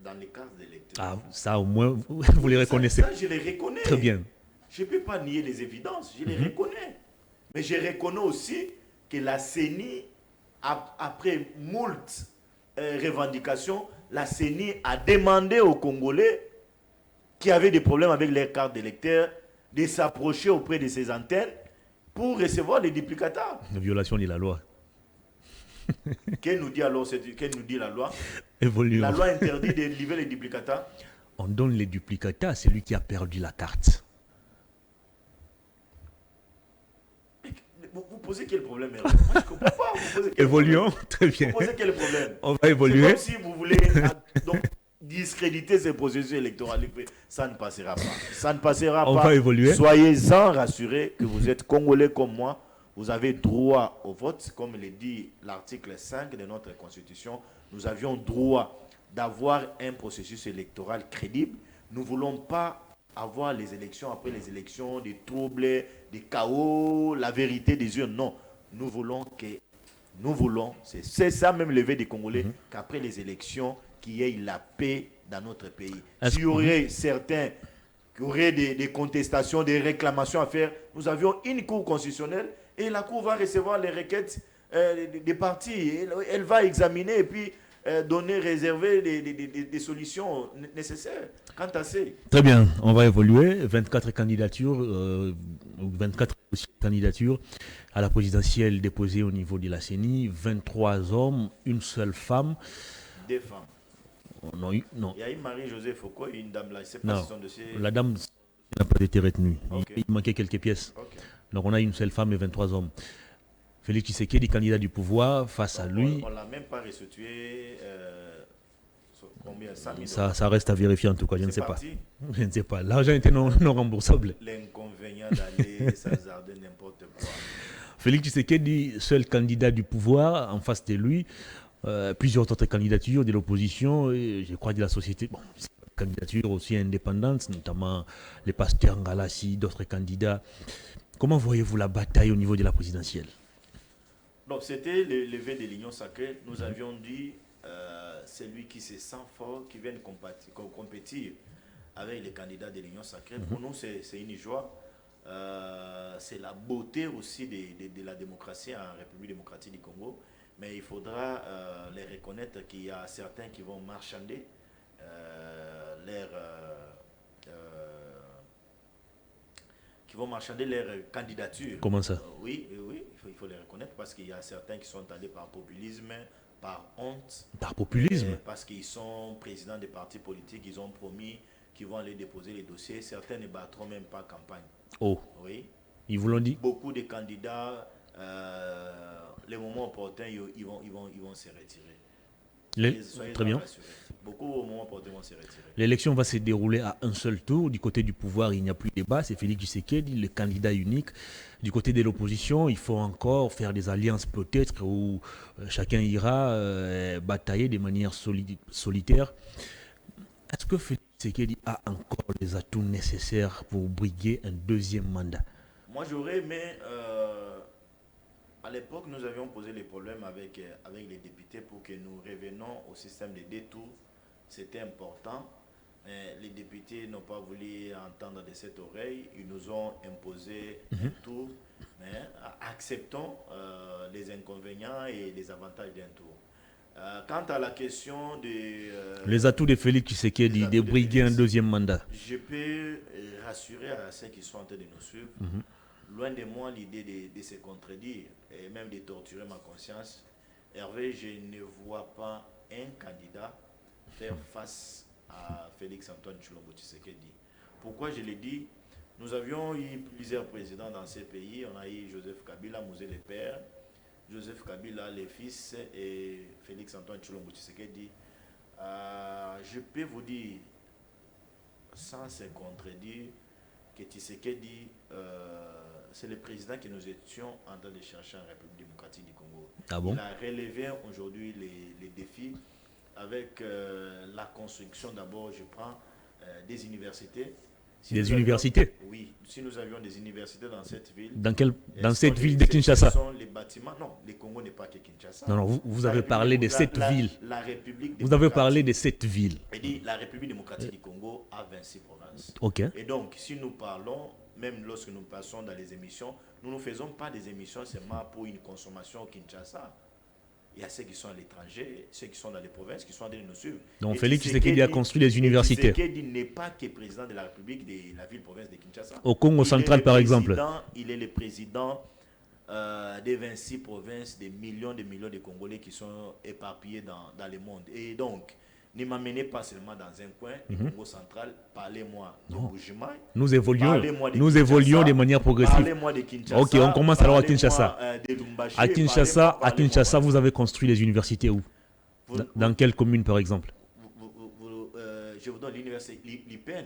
dans les cartes d'électeurs. Ah, ça au moins, vous les reconnaissez. Ça, je les reconnais. Très bien. Je ne peux pas nier les évidences, je les reconnais. Mais je reconnais aussi que la CENI, après moult revendications, la CENI a demandé aux Congolais qui avaient des problèmes avec leurs cartes d'électeurs de s'approcher auprès de ces antennes pour recevoir les duplicata. Violation de la loi. Qu'elle nous dit alors, qu'elle nous dit la loi? Évoluons. La loi interdit de livrer les duplicata. On donne les duplicata à celui qui a perdu la carte. Vous posez quel problème? Moi, je ne comprends pas. Vous posez quel Évoluons, problème? très bien. Vous posez quel problème? On va C'est évoluer. comme si vous voulez donc, discréditer ces processus électoraux. Ça ne passera pas. Ça ne passera pas. On va évoluer. Soyez-en rassurés que vous êtes Congolais comme moi. Vous avez droit au vote, comme le dit l'article 5 de notre Constitution. Nous avions droit d'avoir un processus électoral crédible. Nous ne voulons pas avoir les élections après les élections, des troubles, des chaos, la vérité des urnes. Non, nous voulons, c'est ça même le vœu des Congolais, qu'après les élections, qu'il y ait la paix dans notre pays. S'il y aurait certains qu'il y aurait des contestations, des réclamations à faire. Nous avions une cour constitutionnelle et la cour va recevoir les requêtes des partis. Elle va examiner et puis donner, réserver des solutions nécessaires. Quant à ça. Très bien, on va évoluer. 24 candidatures, 24 candidatures à la présidentielle déposées au niveau de la CENI, 23 hommes, une seule femme. Des femmes. Non. Il y a une Marie-Joseph Foucault et une dame là. C'est pas Non, si son dossier. la dame n'a pas été retenue. Okay. Il manquait quelques pièces. Okay. Donc on a une seule femme et 23 hommes. Félix Tshisekedi, candidat du pouvoir, face à lui. On ne l'a même pas restitué. Combien 100 000 ça reste à vérifier en tout cas, je ne sais parti. pas. Je ne sais pas. L'argent était non remboursable. L'inconvénient d'aller s'hasarder n'importe quoi. Félix Tshisekedi, seul candidat du pouvoir, en face de lui. Plusieurs autres candidatures de l'opposition, et je crois de la société. Bon, candidatures aussi indépendantes, notamment les pasteurs Ngalassi, d'autres candidats. Comment voyez-vous la bataille au niveau de la présidentielle? Donc, c'était le lever de l'Union sacrée. Nous avions dit, celui qui se sent fort, qui vient compétir avec les candidats de l'Union sacrée. Pour nous, c'est une joie. C'est la beauté aussi de la démocratie en République démocratique du Congo. Mais il faudra les reconnaître qu'il y a certains qui vont marchander leur candidature. Comment ça? Oui, il faut les reconnaître parce qu'il y a certains qui sont allés par populisme, par honte. Par populisme? Parce qu'ils sont présidents des partis politiques, ils ont promis qu'ils vont aller déposer les dossiers. Certains ne battront même pas campagne. Oh. Oui. Ils vous l'ont dit? Beaucoup de candidats, les moments opportuns, ils vont se retirer. Très bien. Beaucoup au moment opportun vont se retirer. L'élection va se dérouler à un seul tour. Du côté du pouvoir, il n'y a plus de débat. C'est Félix Tshisekedi, le candidat unique. Du côté de l'opposition, il faut encore faire des alliances peut-être où chacun ira batailler de manière solitaire. Est-ce que Félix Tshisekedi a encore les atouts nécessaires pour briguer un deuxième mandat? Moi, j'aurais aimé... à l'époque, nous avions posé les problèmes avec les députés pour que nous revenions au système de deux tours. C'était important. Les députés n'ont pas voulu entendre de cette oreille. Ils nous ont imposé un tour. Mais acceptons les inconvénients et les avantages d'un tour. Quant à la question les atouts de Félix Tshisekedi de briguer un deuxième mandat, je peux rassurer à ceux qui sont en train de nous suivre. Loin de moi l'idée de se contredire et même de torturer ma conscience. Hervé, je ne vois pas un candidat faire face à Félix Antoine Tshilombo Tshisekedi. Pourquoi je le dis? Nous avions eu plusieurs présidents dans ces pays. On a eu Joseph Kabila, Mouzé le père, Joseph Kabila le fils et Félix Antoine Tshilombo Tshisekedi. Je peux vous dire, sans se contredire, que Tshisekedi, c'est le président que nous étions en train de chercher en République démocratique du Congo. Ah bon? Il a relevé aujourd'hui les défis avec la construction, d'abord, je prends des universités. Universités? Oui, si nous avions des universités dans cette ville. Dans cette ville de Kinshasa? Ce sont les bâtiments. Non, le Congo n'est pas que Kinshasa. Non, vous avez parlé de cette ville. La République vous avez parlé de cette ville. Et dit, la République démocratique du Congo a 26 provinces. Ok. Et donc, si nous parlons, même lorsque nous passons dans les émissions, nous ne faisons pas des émissions seulement pour une consommation au Kinshasa. Il y a ceux qui sont à l'étranger, ceux qui sont dans les provinces, qui sont en train de nous suivre. Donc Félix Tshisekedi a construit des universités. Tshisekedi n'est pas que président de la République de la ville-province de Kinshasa. Au Congo central, par exemple. Il est le président des 26 provinces, des millions de Congolais qui sont éparpillés dans le monde. Et donc, ne m'amenez pas seulement dans un coin, le Congo central, parlez-moi de Bujimaï. Nous évoluons de manière progressive. Parlez-moi de Kinshasa. Ok, on commence alors à Kinshasa. À Kinshasa, vous avez construit les universités où? Dans quelle commune, par exemple? Je vous donne l'université l'IPEN.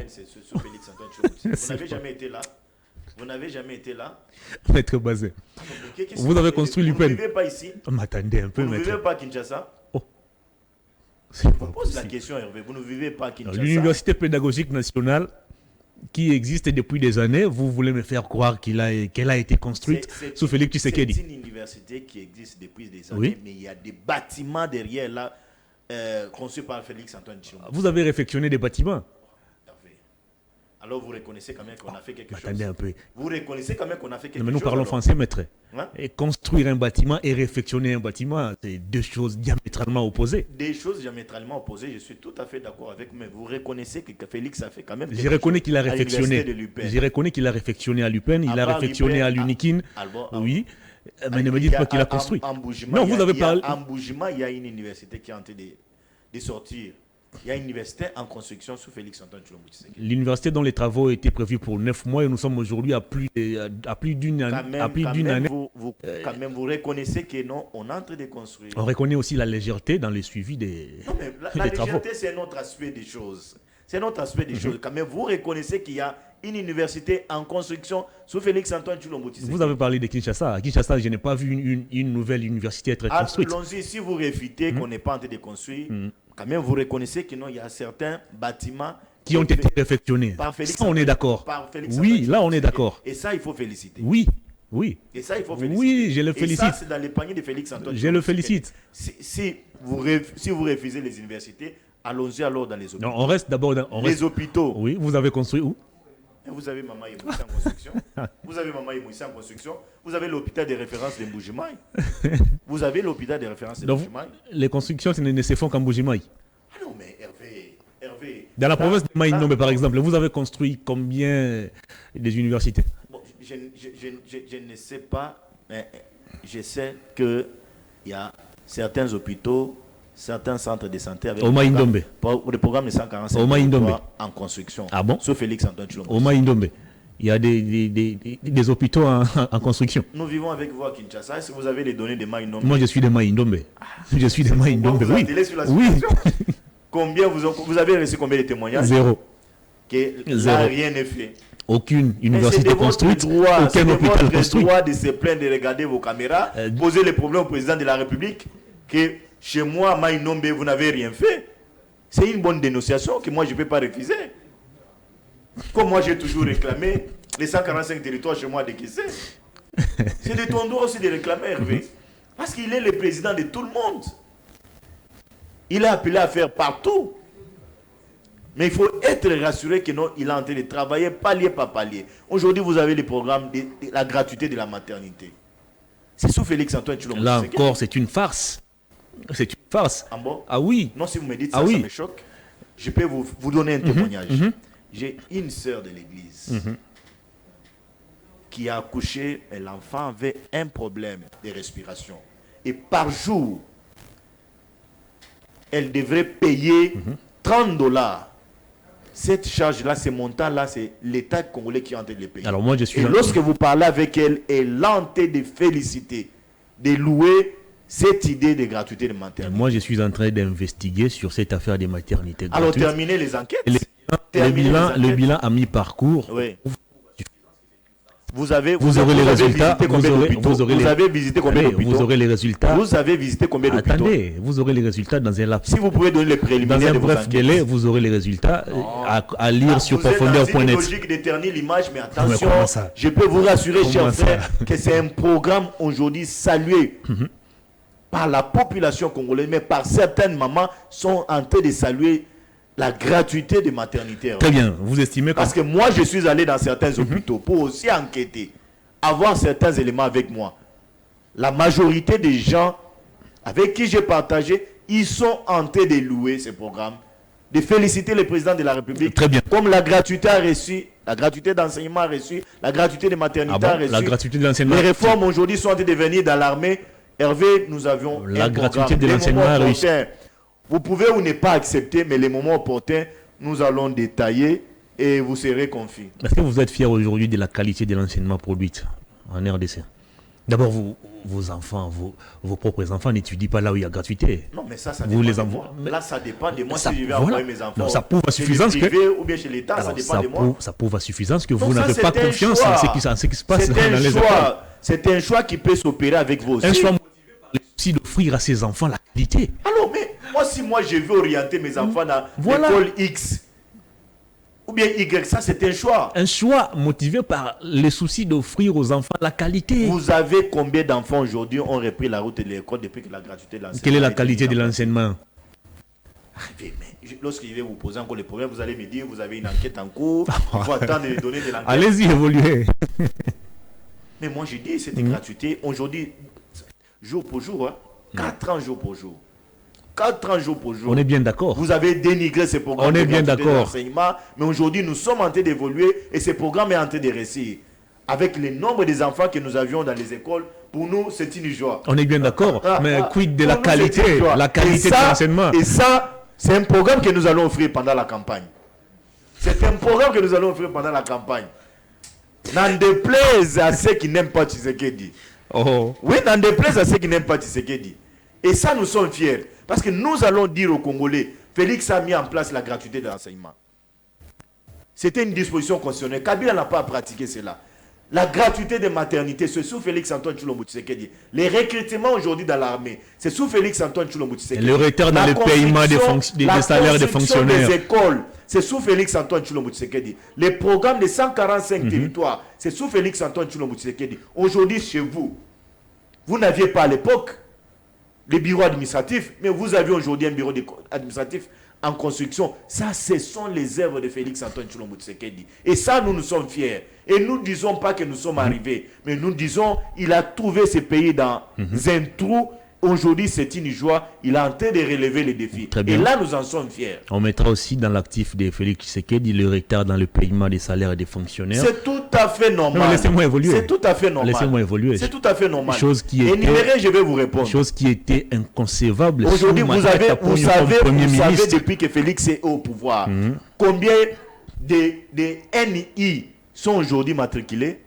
C'est sur Félix Antoine Tshilombo. Vous n'avez jamais été là? Vous n'avez jamais été là? Maître Bazin. Vous avez construit l'IPEN? Vous ne vivez pas ici? M'attendez un peu, maître. Vous ne vivez pas à Kinshasa? Je pose la question, Hervé. Vous ne vivez pas à Kinshasa? L'université pédagogique nationale qui existe depuis des années, vous voulez me faire croire qu'elle a été construite sous Félix Tshisekedi? C'est une université qui existe depuis des années, mais il y a des bâtiments derrière là, conçus par Félix Antoine Tshilombo. Vous avez réfectionné des bâtiments? Alors vous reconnaissez quand même qu'on a fait quelque chose. Attendez un peu. Vous reconnaissez quand même qu'on a fait quelque chose. Mais nous parlons français, maître. Hein? Et construire un bâtiment et réfectionner un bâtiment, c'est deux choses diamétralement opposées. Des choses diamétralement opposées, je suis tout à fait d'accord avec vous, mais vous reconnaissez que Félix a fait quand même. Je reconnais qu'il a réfectionné. Je reconnais qu'il a réfectionné à l'UPEN, il a réfectionné à l'UNIKIN. Oui. Mais ne me dites pas qu'il a construit. Non, vous avez parlé. En Bougima, il y a une université qui est en train de sortir. Il y a une université en construction sous Félix Antoine Tshilombo Tshisekedi. L'université dont les travaux étaient prévus pour 9 mois et nous sommes aujourd'hui à plus d'une année. Quand même, vous reconnaissez que non, on est en train de construire. On reconnaît aussi la légèreté dans le suivi des la travaux. Légèreté, c'est un autre aspect des choses. C'est un autre aspect des choses. Quand même, vous reconnaissez qu'il y a une université en construction sous Félix Antoine Tshilombo Tshisekedi. Vous avez parlé de Kinshasa. À Kinshasa, je n'ai pas vu une nouvelle université être construite. Allons-y, si vous réfutez qu'on n'est pas en train de construire, quand même, vous reconnaissez qu'il y a certains bâtiments qui ont été réfectionnés. Ça, on est d'accord. Oui, là, on est d'accord. Et ça, il faut féliciter. Oui. Oui. Et ça, il faut féliciter. Oui, je le félicite. Et ça, c'est dans les paniers de Félix Antoine. Je le félicite. Si vous refusez les universités, allons-y alors dans les hôpitaux. Non, on reste d'abord dans les hôpitaux. Oui, vous avez construit où? Vous avez Mama Yemouissa en construction. Vous avez Mama Yemouissa en construction. Vous avez l'hôpital de référence de Mbujimaï. Vous avez l'hôpital de référence de Mbujimaï. Les constructions ne se font qu'en Mbujimaï. Ah non, mais Hervé. Dans la province de Maïnombe, par exemple, vous avez construit combien des universités? Bon, je ne sais pas, mais je sais qu'il y a certains hôpitaux, certains centres de santé avec le programme de 145 en construction. Ah bon? Sauf Félix Antoine Tshilombo. Au Maïndombe, il y a des hôpitaux en construction. Nous vivons avec vous à Kinshasa. Est-ce que vous avez les données de Maïndombe? Moi, je suis de Maïndombe. Je suis de Maïndombe, oui. Oui. Combien vous avez reçu combien de témoignages? Zéro. Là, rien n'est fait. Aucune université construite, aucun hôpital construit. C'est droit de se plaindre, de regarder vos caméras, poser les problèmes au président de la République, que chez moi, Maïnombe, vous n'avez rien fait. C'est une bonne dénonciation que moi, je ne peux pas refuser. Comme moi, j'ai toujours réclamé les 145 territoires chez moi décaissés. C'est de ton droit aussi de réclamer, Hervé. Parce qu'il est le président de tout le monde. Il est appelé à faire partout. Mais il faut être rassuré que non, il est en train de travailler palier par palier. Aujourd'hui, vous avez le programme de la gratuité de la maternité. C'est sous Félix Antoine Tshilombo. Là encore, c'est une farce. C'est une farce. Ah bon? Ah oui. Non, si vous me dites ça, ça me choque. Je peux vous donner un témoignage. J'ai une sœur de l'église qui a accouché et l'enfant avait un problème de respiration. Et par jour, elle devrait payer $30. Cette charge-là, ce montant-là, c'est l'État congolais qui est en train de les payer. Alors moi, je suis et lorsque vous parlez avec elle, elle est en train de féliciter, de louer cette idée de gratuité de maternité. Moi, je suis en train d'investiguer sur cette affaire des maternités gratuites. Alors, terminez les enquêtes. Le bilan à mi-parcours. Oui. Vous aurez les résultats. Vous avez visité combien d'hôpitaux? Vous aurez les résultats. Vous avez visité combien d'hôpitaux? Attendez, vous aurez les résultats dans un laps. Si vous pouvez donner les préliminaires dans un de vos bref enquêtes. délai, vous aurez les résultats à lire sur profondeur.net. C'est une logique d'éterniser l'image, mais attention, mais je peux vous rassurer, chers frères, que c'est un programme aujourd'hui salué par la population congolaise, mais par certaines mamans sont en train de saluer la gratuité des maternités. Très bien, vous estimez Parce que moi, je suis allé dans certains hôpitaux pour aussi enquêter, avoir certains éléments avec moi. La majorité des gens avec qui j'ai partagé, ils sont en train de louer ce programme, de féliciter le président de la République. Très bien. Comme la gratuité a reçu, la gratuité d'enseignement a reçu, la gratuité de maternité a reçu. La gratuité de l'enseignement. Les réformes aujourd'hui sont en train de venir dans l'armée. Hervé, nous avions la gratuité de l'enseignement a réussi. Vous pouvez ou ne pas accepter, mais les moments opportuns, nous allons détailler et vous serez confus. Est-ce que vous êtes fiers aujourd'hui de la qualité de l'enseignement produit en RDC? D'abord, vos enfants, vos propres enfants n'étudient pas là où il y a gratuité. Non, mais ça vous dépend les de moi. Là, ça dépend de moi si je vais envoyer mes enfants. Non, ça prouve à suffisance que... ou bien chez l'État, ça dépend de moi. Ça prouve à suffisance que vous n'avez pas confiance en ce qui se passe dans les écoles. C'est un choix qui peut s'opérer avec vous aussi. Un choix motivé par le souci d'offrir à ses enfants la qualité. Alors, mais moi, si je veux orienter mes enfants dans l'école X ou bien Y, ça c'est un choix. Un choix motivé par le souci d'offrir aux enfants la qualité. Vous avez combien d'enfants aujourd'hui ont repris la route de l'école depuis que la gratuité de l'enseignement? Quelle est la qualité de l'enseignement? Mais lorsque je vais vous poser encore les problèmes, vous allez me dire, vous avez une enquête en cours, il faut attendre de donner de l'enquête. Allez-y, évoluez. Mais moi, je dis, cette gratuité, aujourd'hui, jour pour jour, 4 ans jour pour jour. 4 ans jour pour jour. On est bien d'accord. Vous avez dénigré ces programmes. On est bien d'accord. Mais aujourd'hui, nous sommes en train d'évoluer et ce programme est en train de réussir. Avec le nombre des enfants que nous avions dans les écoles, pour nous, c'est une joie. On est bien d'accord. Mais quid de la qualité de l'enseignement? Et ça, c'est un programme que nous allons offrir pendant la campagne. C'est un programme que nous allons offrir pendant la campagne. N'en déplaise à ceux qui n'aiment pas Tshisekedi. Oh. Oui, n'en déplaise à ceux qui n'aiment pas Tshisekedi. Et ça, nous sommes fiers. Parce que nous allons dire aux Congolais, Félix a mis en place la gratuité de l'enseignement. C'était une disposition constitutionnelle. Kabila n'a pas pratiqué cela. La gratuité des maternités, c'est sous Félix-Antoine Tshilombo Tshisekedi. Les recrutements aujourd'hui dans l'armée, c'est sous Félix-Antoine Tshilombo Tshisekedi. Le retard dans le paiement des salaires des fonctionnaires. Les écoles, c'est sous Félix-Antoine Tshilombo Tshisekedi. Les programmes de 145 territoires, c'est sous Félix-Antoine Tshilombo Tshisekedi. Aujourd'hui, chez vous, vous n'aviez pas à l'époque les bureaux administratifs, mais vous avez aujourd'hui un bureau administratif en construction. Ça, ce sont les œuvres de Félix-Antoine Tshilombo Tshisekedi. Et ça, nous nous sommes fiers. Et nous ne disons pas que nous sommes arrivés, mais nous disons qu'il a trouvé ce pays dans un trou. Aujourd'hui, c'est une joie. Il est en train de relever les défis. Et là, nous en sommes fiers. On mettra aussi dans l'actif de Félix Tshisekedi le retard dans le paiement des salaires des fonctionnaires. C'est tout à fait normal. Laissez-moi évoluer. C'est tout à fait normal. Laissez-moi évoluer. C'est tout à fait normal. Chose qui était, énuméré, je vais vous répondre. Chose qui était inconcevable. Aujourd'hui, vous savez depuis que Félix est au pouvoir, combien de NI sont aujourd'hui matriculés?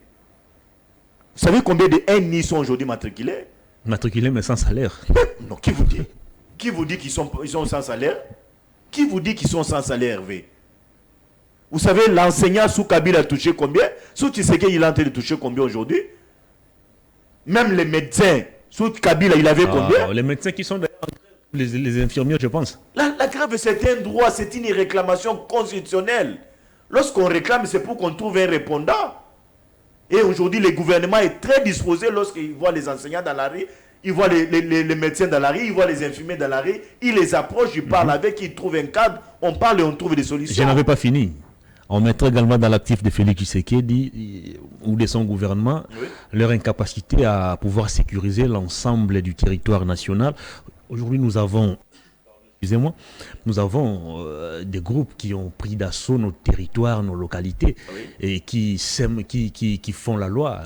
Vous savez combien de NI sont aujourd'hui matriculés? Matriculés mais sans salaire. Non, qui vous dit? Qui vous dit qu'ils sont sans salaire? Qui vous dit qu'ils sont sans salaire, Hervé? Vous savez, l'enseignant sous Kabila a touché combien? Sous Tshisekedi, il est en train de toucher combien aujourd'hui? Même les médecins, sous Kabila, il avait combien? Les médecins qui sont les infirmiers, je pense. La grève, c'est un droit, c'est une réclamation constitutionnelle. Lorsqu'on réclame, c'est pour qu'on trouve un répondant. Et aujourd'hui, le gouvernement est très disposé lorsqu'il voit les enseignants dans la rue, il voit les médecins dans la rue, il voit les infirmiers dans la rue, il les approche, il parle avec, il trouve un cadre, on parle et on trouve des solutions. Je n'avais pas fini. On mettra également dans l'actif de Félix Tshisekedi ou de son gouvernement leur incapacité à pouvoir sécuriser l'ensemble du territoire national. Aujourd'hui, nous avons des groupes qui ont pris d'assaut nos territoires, nos localités et qui font la loi.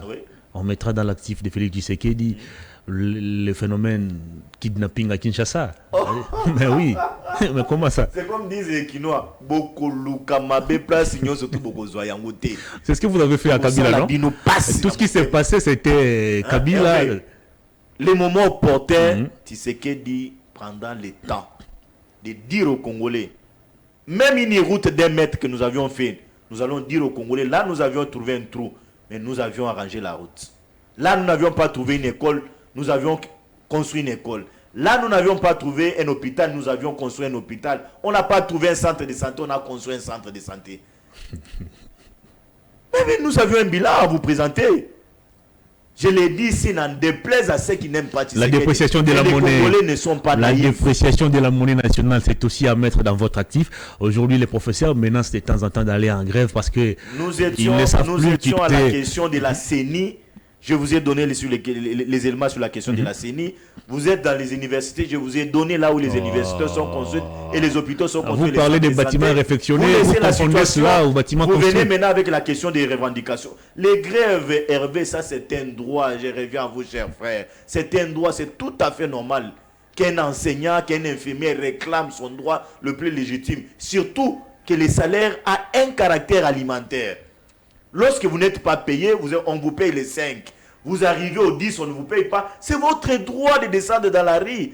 On mettra dans l'actif de Félix Tshisekedi le phénomène kidnapping à Kinshasa. Mais oui, mais comment ça? C'est comme disent les Kinois, c'est ce que vous avez fait à Kabila, non? Tout ce qui s'est passé, c'était Kabila. Les moments opportuns, Tshisekedi prendra le temps de dire aux Congolais, même une route d'un mètre que nous avions fait, nous allons dire aux Congolais, là nous avions trouvé un trou, mais nous avions arrangé la route. Là nous n'avions pas trouvé une école, nous avions construit une école. Là nous n'avions pas trouvé un hôpital, nous avions construit un hôpital. On n'a pas trouvé un centre de santé, on a construit un centre de santé. Mais nous avions un bilan à vous présenter. Je l'ai dit ici, n'en déplaise à ceux qui n'aiment pas Tshisekedi. La dépréciation de la monnaie. Congolais ne sont pas naïfs. La dépréciation de la monnaie nationale, c'est aussi à mettre dans votre actif. Aujourd'hui, les professeurs menacent de temps en temps d'aller en grève parce que nous étions à la question de la CENI. Je vous ai donné les éléments sur la question de la CENI. Vous êtes dans les universités, je vous ai donné là où les universités sont construites et les hôpitaux sont construits. Vous parlez des bâtiments réfectionnés, vous confondez cela aux bâtiments construits. Vous venez maintenant avec la question des revendications. Les grèves, Hervé, ça c'est un droit, je reviens à vous, chers frères. C'est un droit, c'est tout à fait normal qu'un enseignant, qu'un infirmier réclame son droit le plus légitime. Surtout que les salaires ont un caractère alimentaire. Lorsque vous n'êtes pas payé, on vous paye les 5. Vous arrivez au 10, on ne vous paye pas. C'est votre droit de descendre dans la rue.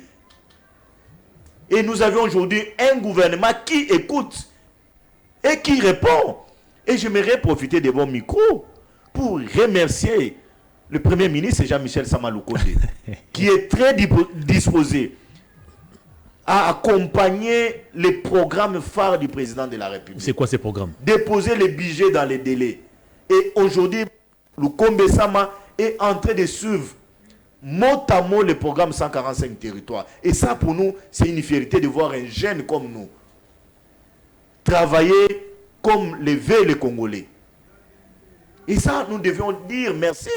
Et nous avons aujourd'hui un gouvernement qui écoute et qui répond. Et j'aimerais profiter de mon micro pour remercier le Premier ministre Jean-Michel Samaloukonde, qui est très disposé à accompagner les programmes phares du président de la République. C'est quoi ces programmes? Déposer les budgets dans les délais. Et aujourd'hui, Lukombe Sama est en train de suivre mot à mot le programme 145 territoires. Et ça, pour nous, c'est une fierté de voir un jeune comme nous travailler comme les Congolais. Et ça, nous devions dire merci.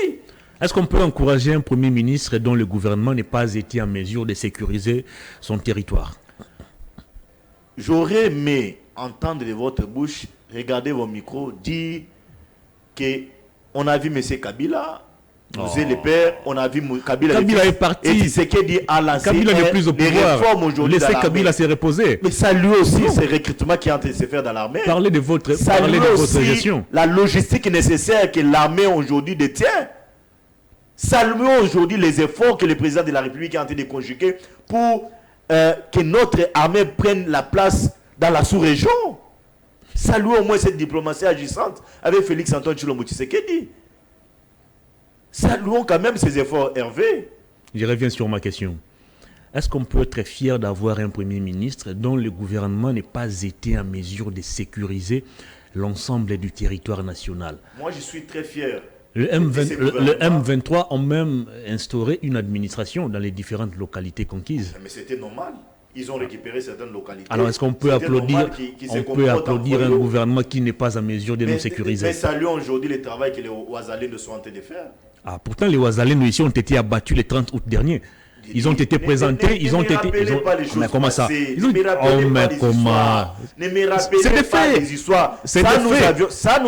Est-ce qu'on peut encourager un Premier ministre dont le gouvernement n'est pas été en mesure de sécuriser son territoire? J'aurais aimé entendre de votre bouche, regarder vos micros, dire qu'on a vu M. Kabila, nous les pères, on a vu Kabila est parti. Et Tshisekedi a lancé Kabila n'est plus au pouvoir. réformes aujourd'hui. Laissez Kabila se reposer. Mais ça lui aussi, c'est recrutement qui est en train de se faire dans l'armée. Parlez de votre gestion. La logistique nécessaire que l'armée aujourd'hui détient. Saluons aujourd'hui les efforts que le président de la République est en train de conjuguer pour que notre armée prenne la place dans la sous-région. Saluons au moins cette diplomatie agissante avec Félix Antoine Tshilombo Tshisekedi. Saluons quand même ces efforts, Hervé. Je reviens sur ma question. Est-ce qu'on peut être fier d'avoir un Premier ministre dont le gouvernement n'est pas été en mesure de sécuriser l'ensemble du territoire national? Moi, je suis très fier. Le M23 ont même instauré une administration dans les différentes localités conquises. Mais c'était normal. Ils ont récupéré certaines localités. Alors est-ce qu'on peut applaudir, un gouvernement qui n'est pas en mesure de nous sécuriser? Mais saluons aujourd'hui le travail que les Ouazalendo sont en train de faire. Ah, pourtant les Ouazalendo ici ont été abattus le 30 août dernier. Ils ont été présentés, ils ont été... Mais comment ça? Ne me rappelez pas les histoires. Ça,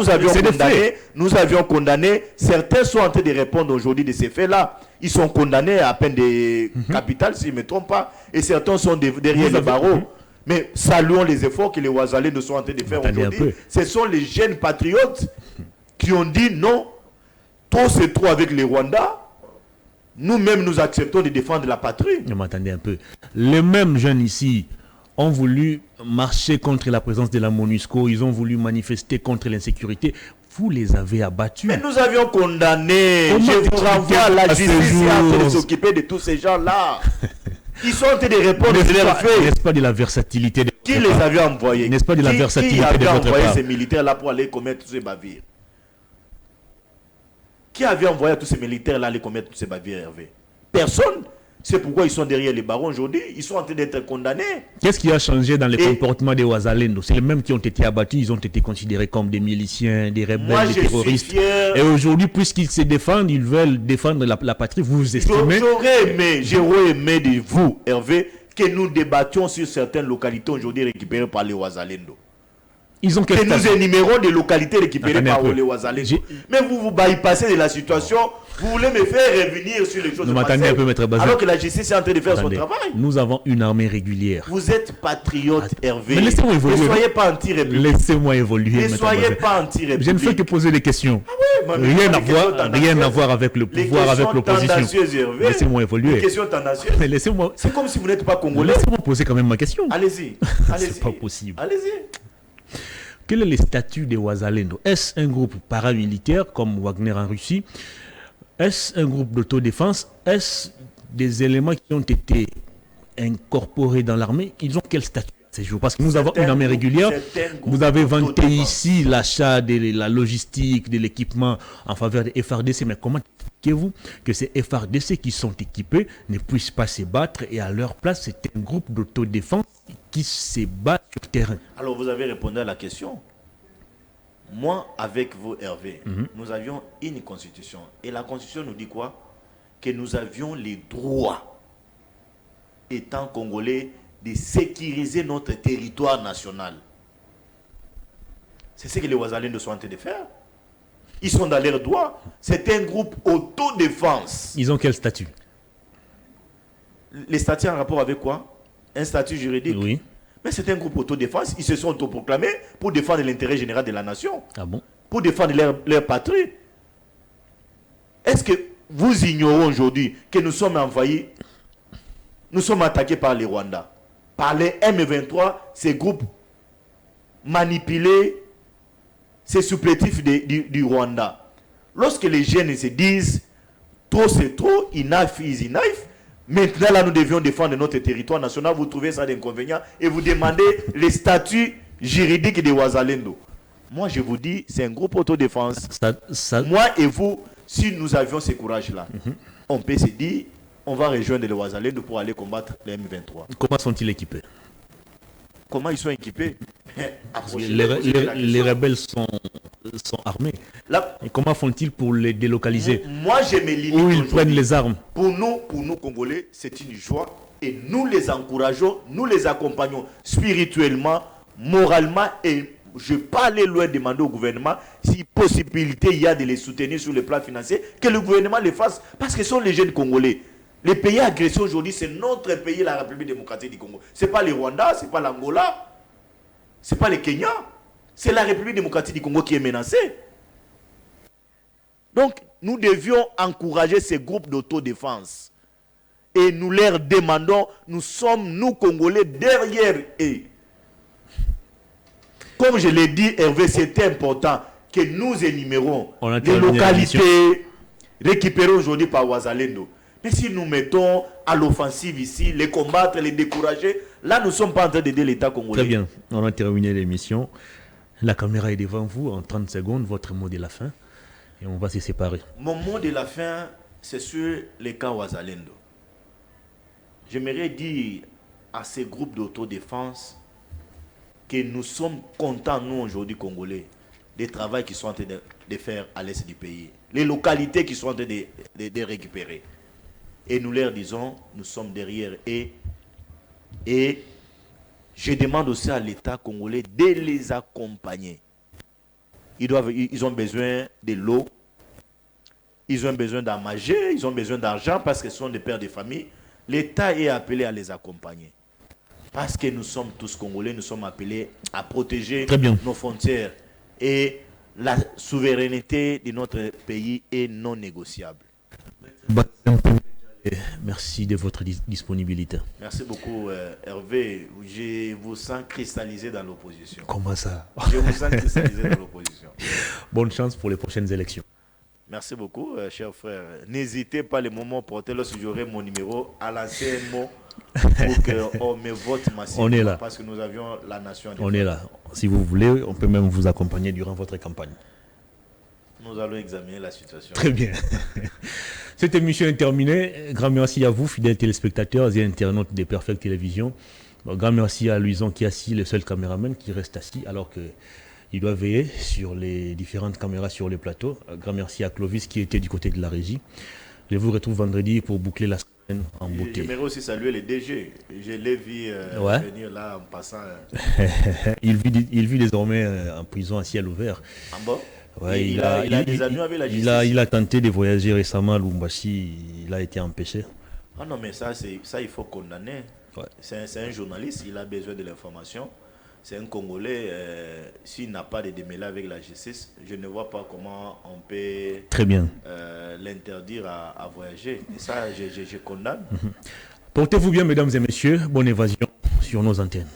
nous avions condamné. Certains sont en train de répondre aujourd'hui de ces faits-là. Ils sont condamnés à peine de capitale, si je ne me trompe pas. Et certains sont derrière les barreaux. Mais saluons les efforts que les Ouazalendo sont en train de faire aujourd'hui. Ce sont les jeunes patriotes qui ont dit non, trop c'est trop avec les Rwandais. Nous-mêmes, nous acceptons de défendre la patrie. M'attendez un peu. Les mêmes jeunes ici ont voulu marcher contre la présence de la MONUSCO. Ils ont voulu manifester contre l'insécurité. Vous les avez abattus. Mais nous avions condamné. Je vous renvoie à la justice à s'occuper de tous ces gens-là. Ils sont en train de répondre de leurs faits. N'est-ce pas de la versatilité de Qui les avait envoyés? N'est-ce pas de la versatilité de votre part? Qui avait envoyé ces militaires-là pour aller commettre tous ces bavires? Qui avait envoyé tous ces militaires-là aller commettre tous ces bavires, Hervé? Personne. C'est pourquoi ils sont derrière les barons aujourd'hui. Ils sont en train d'être condamnés. Qu'est-ce qui a changé dans le comportement des Ouazalendo? C'est les mêmes qui ont été abattus. Ils ont été considérés comme des miliciens, des rebelles, des terroristes. Et aujourd'hui, puisqu'ils se défendent, ils veulent défendre la patrie. Vous estimez? J'aurais aimé de vous, Hervé, que nous débattions sur certaines localités aujourd'hui récupérées par les Ouazalendo. Ils ont que nous énumérons des localités récupérées par les Ouazalendo. Mais vous bypassez de la situation. Vous voulez me faire revenir sur les choses alors que la justice est en train de faire son travail. Nous avons une armée régulière. Vous êtes patriote, Hervé. Mais laissez-moi évoluer. Ne soyez pas anti-république. Laissez-moi évoluer. Ne soyez pas anti-république. Je ne fais que poser des questions. Rien à voir avec le pouvoir, avec l'opposition. Laissez-moi évoluer. Les questions tendancieuses. C'est comme si vous n'êtes pas congolais. Laissez-moi poser quand même ma question. Allez-y. C'est pas possible. Allez-y. Quel est le statut des Ouazalendo? Est-ce un groupe paramilitaire comme Wagner en Russie? Est-ce un groupe d'autodéfense? Est-ce des éléments qui ont été incorporés dans l'armée? Ils ont quel statut ces jours? Parce que nous avons une armée régulière. Vous avez vanté ici l'achat de la logistique, de l'équipement en faveur des FARDC. Mais comment expliquez-vous que ces FARDC qui sont équipés ne puissent pas se battre et à leur place, c'est un groupe d'autodéfense qui se bat sur le terrain? Alors vous avez répondu à la question. Moi, avec vous, Hervé, nous avions une constitution. Et la constitution nous dit quoi? Que nous avions les droits, étant congolais, de sécuriser notre territoire national. C'est ce que les Ouazalendo sont en train de faire. Ils sont dans leurs droits. C'est un groupe autodéfense. Ils ont quel statut? Les statuts en rapport avec quoi? Un statut juridique. Oui. Mais c'est un groupe autodéfense. Ils se sont autoproclamés pour défendre l'intérêt général de la nation. Ah bon? Pour défendre leur patrie. Est-ce que vous ignorez aujourd'hui que nous sommes envahis, nous sommes attaqués par les Rwandais, par les M23, ces groupes manipulés, ces supplétifs du Rwanda. Lorsque les jeunes se disent trop c'est trop, enough is enough, maintenant là nous devions défendre notre territoire national, vous trouvez ça d'inconvénient et vous demandez les statuts juridiques des Ouazalendo. Moi je vous dis, c'est un groupe autodéfense. Moi et vous, si nous avions ce courage-là, on peut se dire, on va rejoindre les Ouazalendo pour aller combattre les M23. Comment sont-ils équipés? Comment ils sont équipés? Les rebelles sont armés. Là, et comment font-ils pour les délocaliser? Moi, je me limite. Où ils prennent les armes? Pour nous Congolais, c'est une joie. Et nous les encourageons, nous les accompagnons spirituellement, moralement. Et je ne vais pas aller loin demander au gouvernement si possibilité il y a de les soutenir sur le plan financier, que le gouvernement les fasse. Parce que ce sont les jeunes Congolais. Les pays agressés aujourd'hui, c'est notre pays, la République démocratique du Congo. Ce n'est pas le Rwanda, ce n'est pas l'Angola, ce n'est pas le Kenya. C'est la République démocratique du Congo qui est menacée. Donc, nous devions encourager ces groupes d'autodéfense. Et nous leur demandons, nous sommes, nous Congolais, derrière eux. Comme je l'ai dit, Hervé, c'est important que nous énumérons les localités récupérées aujourd'hui par Ouazalendo. Mais si nous mettons à l'offensive ici, les combattre, les décourager, là, nous ne sommes pas en train d'aider l'État congolais. Très bien, on a terminé l'émission. La caméra est devant vous. En 30 secondes, votre mot de la fin. Et on va se séparer. Mon mot de la fin, c'est sur les cas Ouazalendo. J'aimerais dire à ces groupes d'autodéfense que nous sommes contents, nous, aujourd'hui, Congolais, des travaux qu'ils sont en train de faire à l'est du pays. Les localités qu'ils sont en train de récupérer. Et nous leur disons, nous sommes derrière eux. Et je demande aussi à l'État congolais de les accompagner. Ils ont besoin de l'eau. Ils ont besoin d'en manger. Ils ont besoin d'argent parce que ce sont des pères de famille. L'État est appelé à les accompagner. Parce que nous sommes tous Congolais, nous sommes appelés à protéger nos frontières. Et la souveraineté de notre pays est non négociable. Merci de votre disponibilité. Merci beaucoup, Hervé. Je vous sens cristallisé dans l'opposition. Comment ça? Je vous sens cristallisé dans l'opposition. Bonne chance pour les prochaines élections. Merci beaucoup, cher frère. N'hésitez pas les moments opportuns lorsque j'aurai mon numéro à lancer un mot pour qu'on me vote massivement. On est là. Parce que nous avions la nation. On est là. Si vous voulez, on peut même vous accompagner durant votre campagne. Nous allons examiner la situation. Très bien. Cette émission est terminée. Grand merci à vous, fidèles téléspectateurs et internautes de Perfect Télévision. Grand merci à Louison qui est assis, le seul caméraman qui reste assis alors qu'il doit veiller sur les différentes caméras sur le plateau. Grand merci à Clovis qui était du côté de la régie. Je vous retrouve vendredi pour boucler la semaine en beauté. J'aimerais aussi saluer les DG. Je l'ai vu venir là en passant. Il vit désormais en prison à ciel ouvert. En bas. Ouais, il a des amis avec la justice. Il a tenté de voyager récemment à Lubumbashi. Il a été empêché. Ah non, mais ça il faut condamner. Ouais. C'est un journaliste, il a besoin de l'information. C'est un Congolais. S'il n'a pas de démêlés avec la justice, je ne vois pas comment on peut l'interdire à voyager. Et ça, je condamne. Portez-vous bien, mesdames et messieurs. Bonne évasion sur nos antennes.